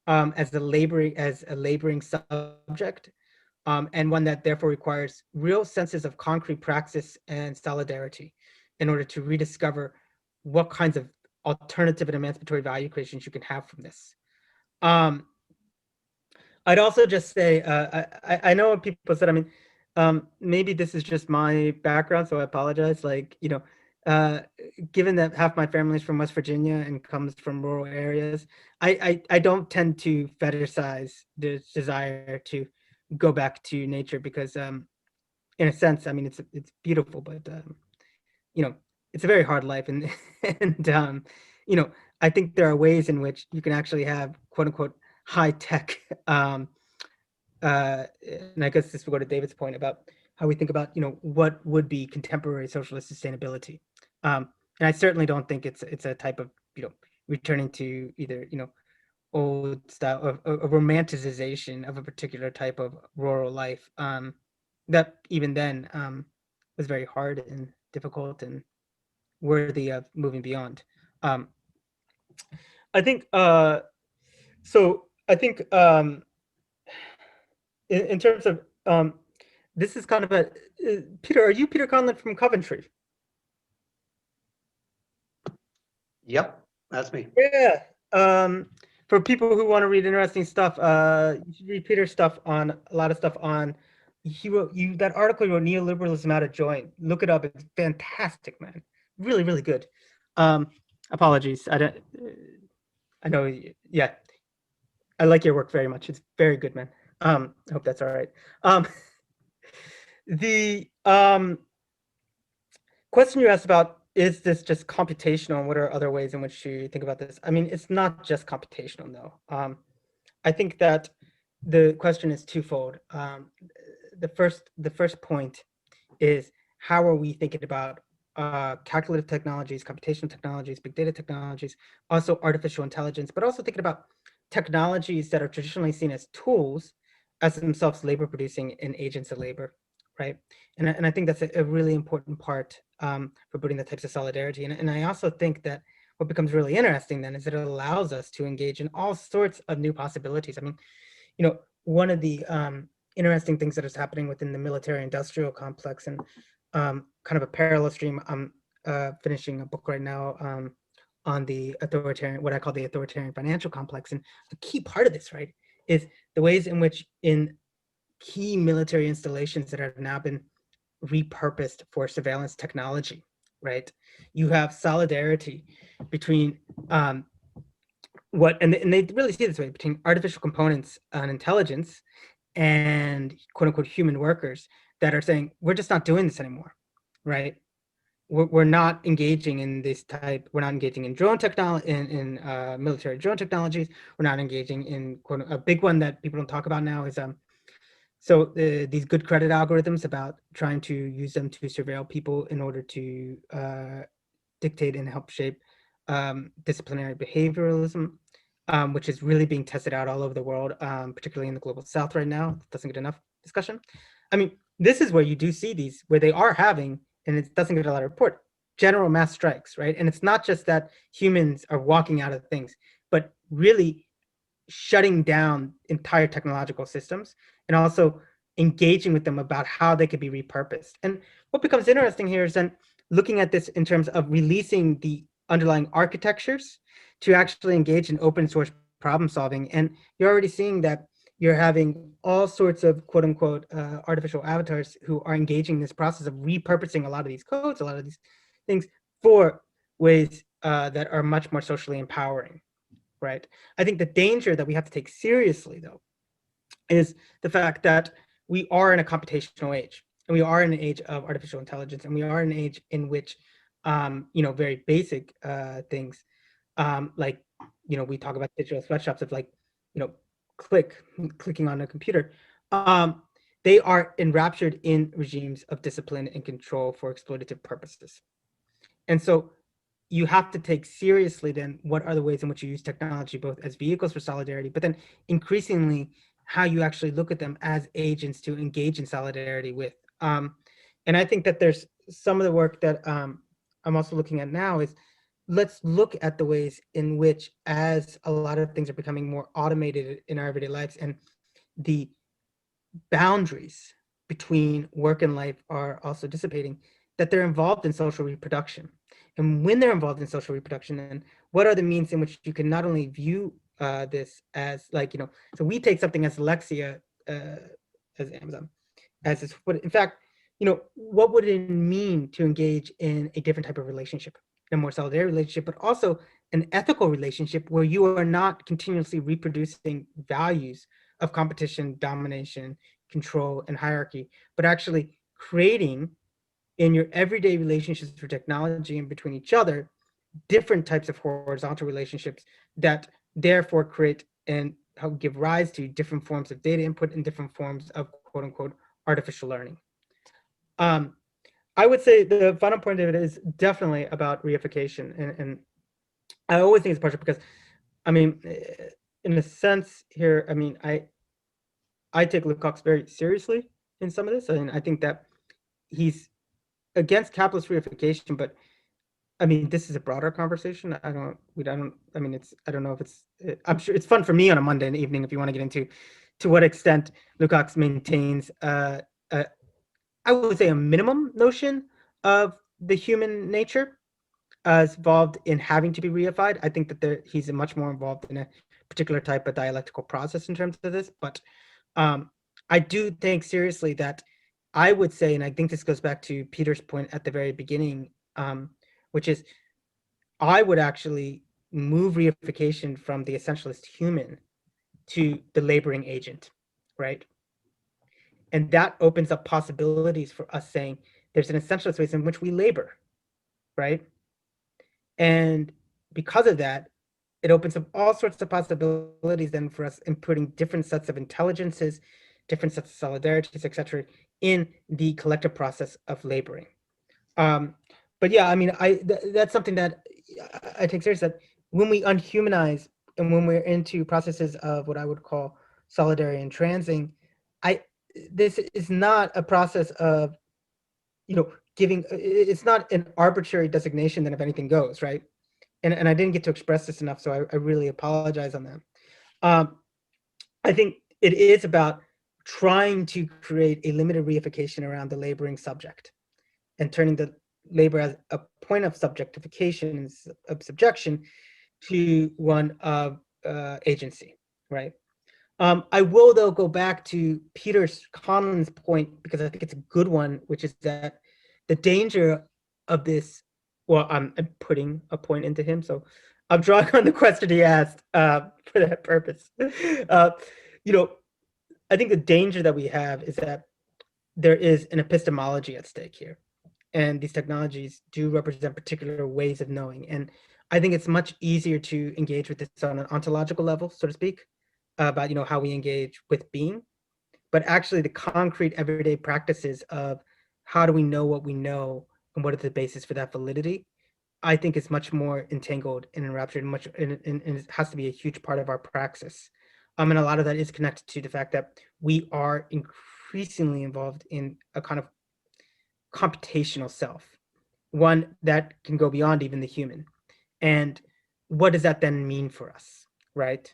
as a laboring subject, and one that therefore requires real senses of concrete praxis and solidarity in order to rediscover what kinds of alternative and emancipatory value creations you can have from this. I'd also just say, I know what people said, I mean, maybe this is just my background, so I apologize. Like, you know, given that half my family is from West Virginia and comes from rural areas, I don't tend to fetishize the desire to go back to nature because, in a sense, I mean, it's beautiful, but you know, it's a very hard life, and and you know, I think there are ways in which you can actually have quote unquote high tech. And I guess this will go to David's point about how we think about, you know, what would be contemporary socialist sustainability. And I certainly don't think it's a type of, you know, returning to either, you know, old style of a romanticization of a particular type of rural life, that even then was very hard and difficult and worthy of moving beyond. I think so. I think in terms of this is kind of a Peter. Are you Peter Conlon from Coventry? Yep, that's me. Yeah. for people who want to read interesting stuff, you should read Peter's stuff on a lot of stuff on. He wrote that article he wrote, Neoliberalism Out of Joint. Look it up. It's fantastic, man. Really, really good. Apologies. I know. Yeah, I like your work very much. It's very good, man. I hope that's all right. The question you asked about, is this just computational, and what are other ways in which you think about this? I mean, it's not just computational, though. I think that the question is twofold. The first point is, how are we thinking about calculative technologies, computational technologies, big data technologies, also artificial intelligence, but also thinking about technologies that are traditionally seen as tools as themselves labor producing and agents of labor, right? And I think that's a really important part for building the types of solidarity. And I also think that what becomes really interesting then is that it allows us to engage in all sorts of new possibilities. I mean, you know, one of the interesting things that is happening within the military industrial complex, and kind of a parallel stream, I'm finishing a book right now on the authoritarian, what I call the authoritarian financial complex. And a key part of this, right, is the ways in which in key military installations that have now been repurposed for surveillance technology, right? You have solidarity between and they really see it this way, between artificial components and intelligence and quote unquote human workers that are saying, we're just not doing this anymore, right? We're not engaging in this type, we're not engaging in drone technology, in military drone technologies. We're not engaging in a big one that people don't talk about now is these good credit algorithms about trying to use them to surveil people in order to dictate and help shape disciplinary behavioralism, which is really being tested out all over the world, particularly in the global south right now. It doesn't get enough discussion. I mean, this is where you do see these, where they are having, and it doesn't get a lot of report, general mass strikes, right? And it's not just that humans are walking out of things, but really shutting down entire technological systems and also engaging with them about how they could be repurposed. And what becomes interesting here is then looking at this in terms of releasing the underlying architectures to actually engage in open source problem solving. And you're already seeing that you're having all sorts of quote unquote artificial avatars who are engaging in this process of repurposing a lot of these codes, a lot of these things for ways that are much more socially empowering, right? I think the danger that we have to take seriously, though, is the fact that we are in a computational age, and we are in an age of artificial intelligence, and we are in an age in which, very basic things, like, we talk about digital sweatshops of clicking on a computer. They are enraptured in regimes of discipline and control for exploitative purposes. And so you have to take seriously then what are the ways in which you use technology both as vehicles for solidarity, but then increasingly how you actually look at them as agents to engage in solidarity with. And I think that there's some of the work that I'm also looking at now is, let's look at the ways in which, as a lot of things are becoming more automated in our everyday lives, and the boundaries between work and life are also dissipating, that they're involved in social reproduction. And when they're involved in social reproduction, then what are the means in which you can not only view this as so we take something as Alexia, as Amazon, as this, but in fact, what would it mean to engage in a different type of relationship, a more solidarity relationship, but also an ethical relationship where you are not continuously reproducing values of competition, domination, control, and hierarchy, but actually creating in your everyday relationships for technology and between each other, different types of horizontal relationships that therefore create and help give rise to different forms of data input and different forms of quote unquote artificial learning. I would say the final point of it is definitely about reification. And I always think it's partial because, I mean, in a sense here, I mean, I take Lukács very seriously in some of this. I mean, I think that he's against capitalist reification, but I mean, this is a broader conversation. I don't know if it's, I'm sure it's fun for me on a Monday evening if you want to get into to what extent Lukács maintains, I would say a minimum notion of the human nature as involved in having to be reified. I think that he's much more involved in a particular type of dialectical process in terms of this, but I do think seriously that I would say, and I think this goes back to Peter's point at the very beginning, which is I would actually move reification from the essentialist human to the laboring agent, right? And that opens up possibilities for us saying there's an essentialist ways in which we labor, right? And because of that, it opens up all sorts of possibilities then for us inputting different sets of intelligences, different sets of solidarities, etc., in the collective process of laboring. But yeah, I mean, that's something that I take serious, that when we unhumanize and when we're into processes of what I would call solidarity and transing, this is not a process of, giving, it's not an arbitrary designation that if anything goes, right? And I didn't get to express this enough, so I really apologize on that. I think it is about trying to create a limited reification around the laboring subject and turning the labor as a point of subjectification, of subjection, to one of agency, right? I will, though, go back to Peter Conlon's point, because I think it's a good one, which is that the danger of this, well, I'm putting a point into him, so I'm drawing on the question he asked for that purpose. I think the danger that we have is that there is an epistemology at stake here. And these technologies do represent particular ways of knowing. And I think it's much easier to engage with this on an ontological level, so to speak, about how we engage with being. But actually the concrete everyday practices of how do we know what we know and what is the basis for that validity, I think is much more entangled and enraptured, and it has to be a huge part of our praxis. And a lot of that is connected to the fact that we are increasingly involved in a kind of computational self, one that can go beyond even the human. And what does that then mean for us, right?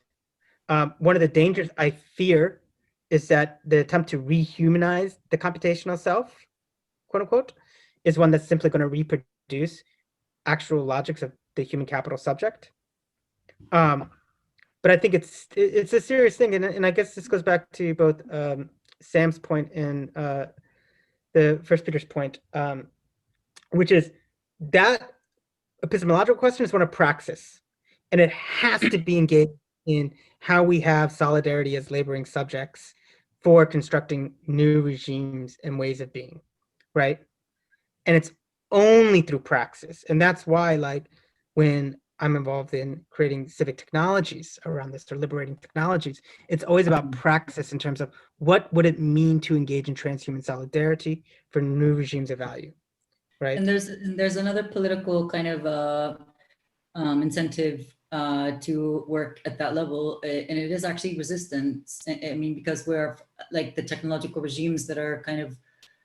One of the dangers I fear is that the attempt to rehumanize the computational self, quote unquote, is one that's simply going to reproduce actual logics of the human capital subject. But I think it's a serious thing, and I guess this goes back to both Sam's point and the first Peter's point, which is that epistemological question is one of praxis, and it has to be engaged in how we have solidarity as laboring subjects for constructing new regimes and ways of being, right? And it's only through praxis. And that's why, like, when I'm involved in creating civic technologies around this, or liberating technologies, it's always about praxis in terms of what would it mean to engage in transhuman solidarity for new regimes of value, right? And there's another political kind of incentive to work at that level, and it is actually resistance. I mean, because we're like the technological regimes that are kind of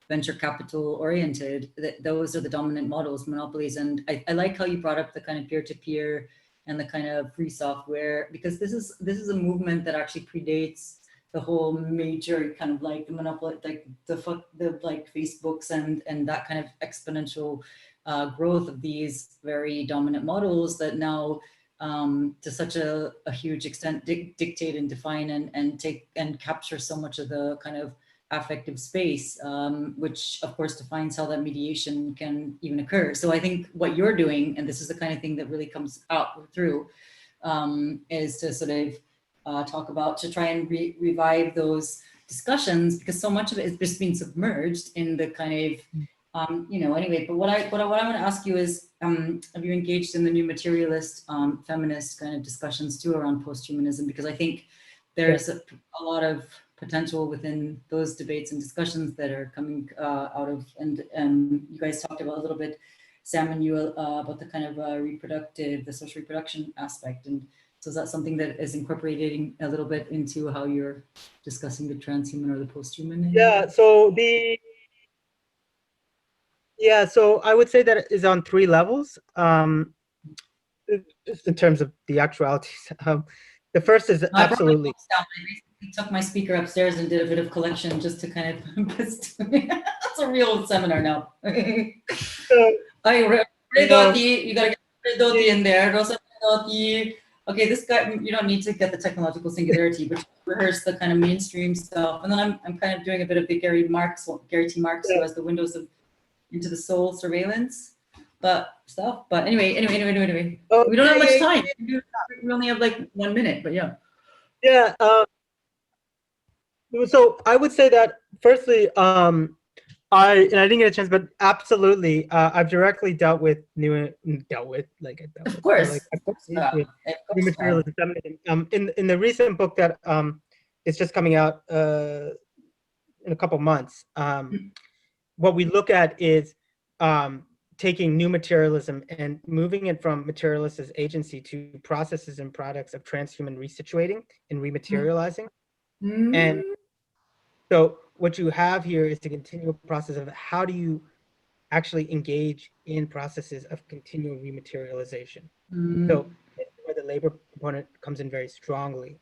venture capital oriented, those are the dominant models, monopolies. And I like how you brought up the kind of peer-to-peer and the kind of free software, because this is a movement that actually predates the whole major kind of like the monopoly, like the like Facebooks and that kind of exponential growth of these very dominant models that now to such a huge extent dictate and define and take and capture so much of the kind of affective space, which of course defines how that mediation can even occur. So I think what you're doing, and this is the kind of thing that really comes out through, is to sort of talk about, to try and revive those discussions, because so much of it is just being submerged in the kind of, anyway. But what I want to ask you is, have you engaged in the new materialist, feminist kind of discussions too around posthumanism? Because I think there's a lot of potential within those debates and discussions that are coming out of, and you guys talked about a little bit, Sam and you, about the kind of the social reproduction aspect. And so is that something that is incorporating a little bit into how you're discussing the transhuman or the posthuman? Yeah, so so I would say that it is on 3 levels, just in terms of the actualities. The first is absolutely. I took my speaker upstairs and did a bit of collection just to kind of. That's a real seminar now. You gotta get Redoti in there. Rosa Redoti, okay, this guy, you don't need to get the technological singularity, but rehearse the kind of mainstream stuff. And then I'm kind of doing a bit of the Gary T. Marks, who has the Windows into the Soul surveillance stuff. But anyway. Oh, We don't have much yeah, time. We only have like 1 minute, but yeah. Yeah. So I would say that firstly, I didn't get a chance, but absolutely, I've directly dealt with Of course, like, of course, with new yeah. materials and feminism. In the recent book that it's just coming out in a couple months, what we look at is taking new materialism and moving it from materialist as agency to processes and products of transhuman resituating and rematerializing. And so what you have here is the continual process of how do you actually engage in processes of continual rematerialization. So where the labor component comes in very strongly.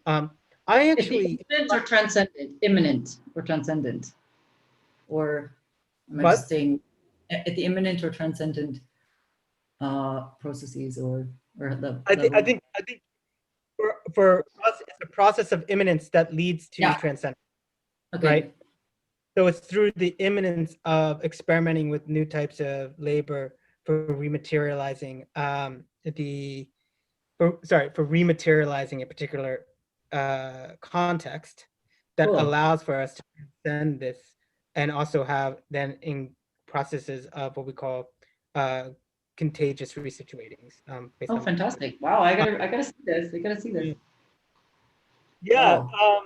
I actually— imminent or transcendent? Imminent or transcendent? Or am I What? just saying at the imminent or transcendent processes or the I think for us, it's the process of immanence that leads to transcendence, okay. right? So it's through the immanence of experimenting with new types of labor for rematerializing for rematerializing a particular context that Cool. allows for us to transcend this and also have then in processes of what we call contagious resituatings. Oh, fantastic! Wow, I gotta see this. I gotta see this. Yeah. Wow.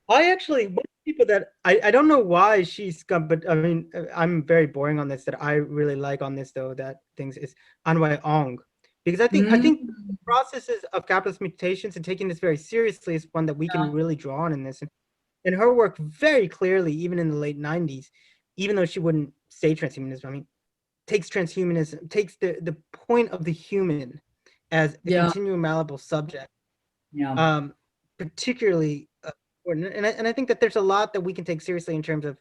I actually, one of the people that I don't know why she's got, but I mean, I'm very boring on this, that I really like on this though, that things is Anwai Ong, because I think the processes of capitalist mutations and taking this very seriously is one that we can really draw on in this. And her work very clearly, even in the late 90s, even though she wouldn't say transhumanism, I mean, takes transhumanism, takes the point of the human as a continuum malleable subject. Yeah. Particularly important. And I think that there's a lot that we can take seriously in terms of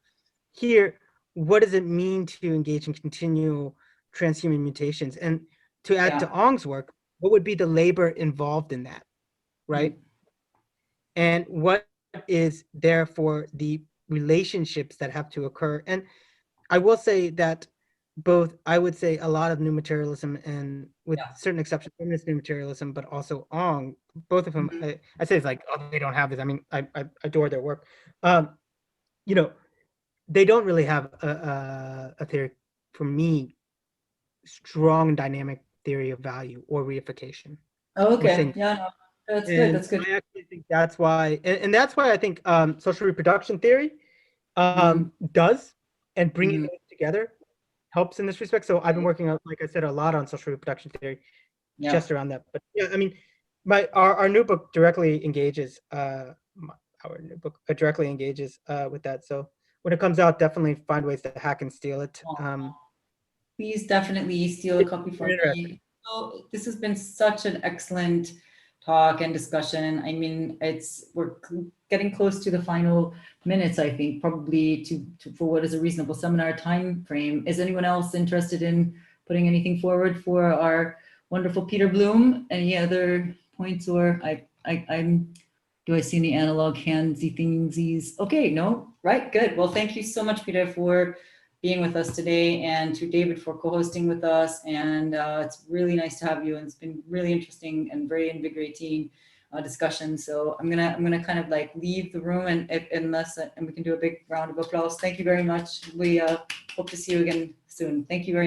here, what does it mean to engage in continual transhuman mutations? And to add to Ong's work, what would be the labor involved in that, right? And what is there for the relationships that have to occur? And I will say that I would say a lot of new materialism, and with certain exceptions, feminist new materialism, but also Ong, both of them, I say it's like, oh, they don't have this. I mean, I adore their work. You know, they don't really have a theory, for me, strong dynamic theory of value or reification. Oh, okay. No, that's good. That's good. I actually think that's why, and that's why I think social reproduction theory does, and bringing it together helps in this respect. So I've been working on, like I said, a lot on social reproduction theory, just around that. But yeah, I mean, our new book directly engages with that. So when it comes out, definitely find ways to hack and steal it. Please definitely steal a copy from me. So this has been such an excellent talk and discussion. I mean, we're getting close to the final minutes, I think, probably for what is a reasonable seminar time frame. Is anyone else interested in putting anything forward for our wonderful Peter Bloom? Any other points, or do I see any analog handsy thingsies? Okay, no, right, good. Well, thank you so much, Peter, for being with us today, and to David for co-hosting with us. And it's really nice to have you, and it's been really interesting and very invigorating discussion. So I'm gonna kind of like leave the room, and we can do a big round of applause. Thank you very much. We hope to see you again soon. Thank you very much.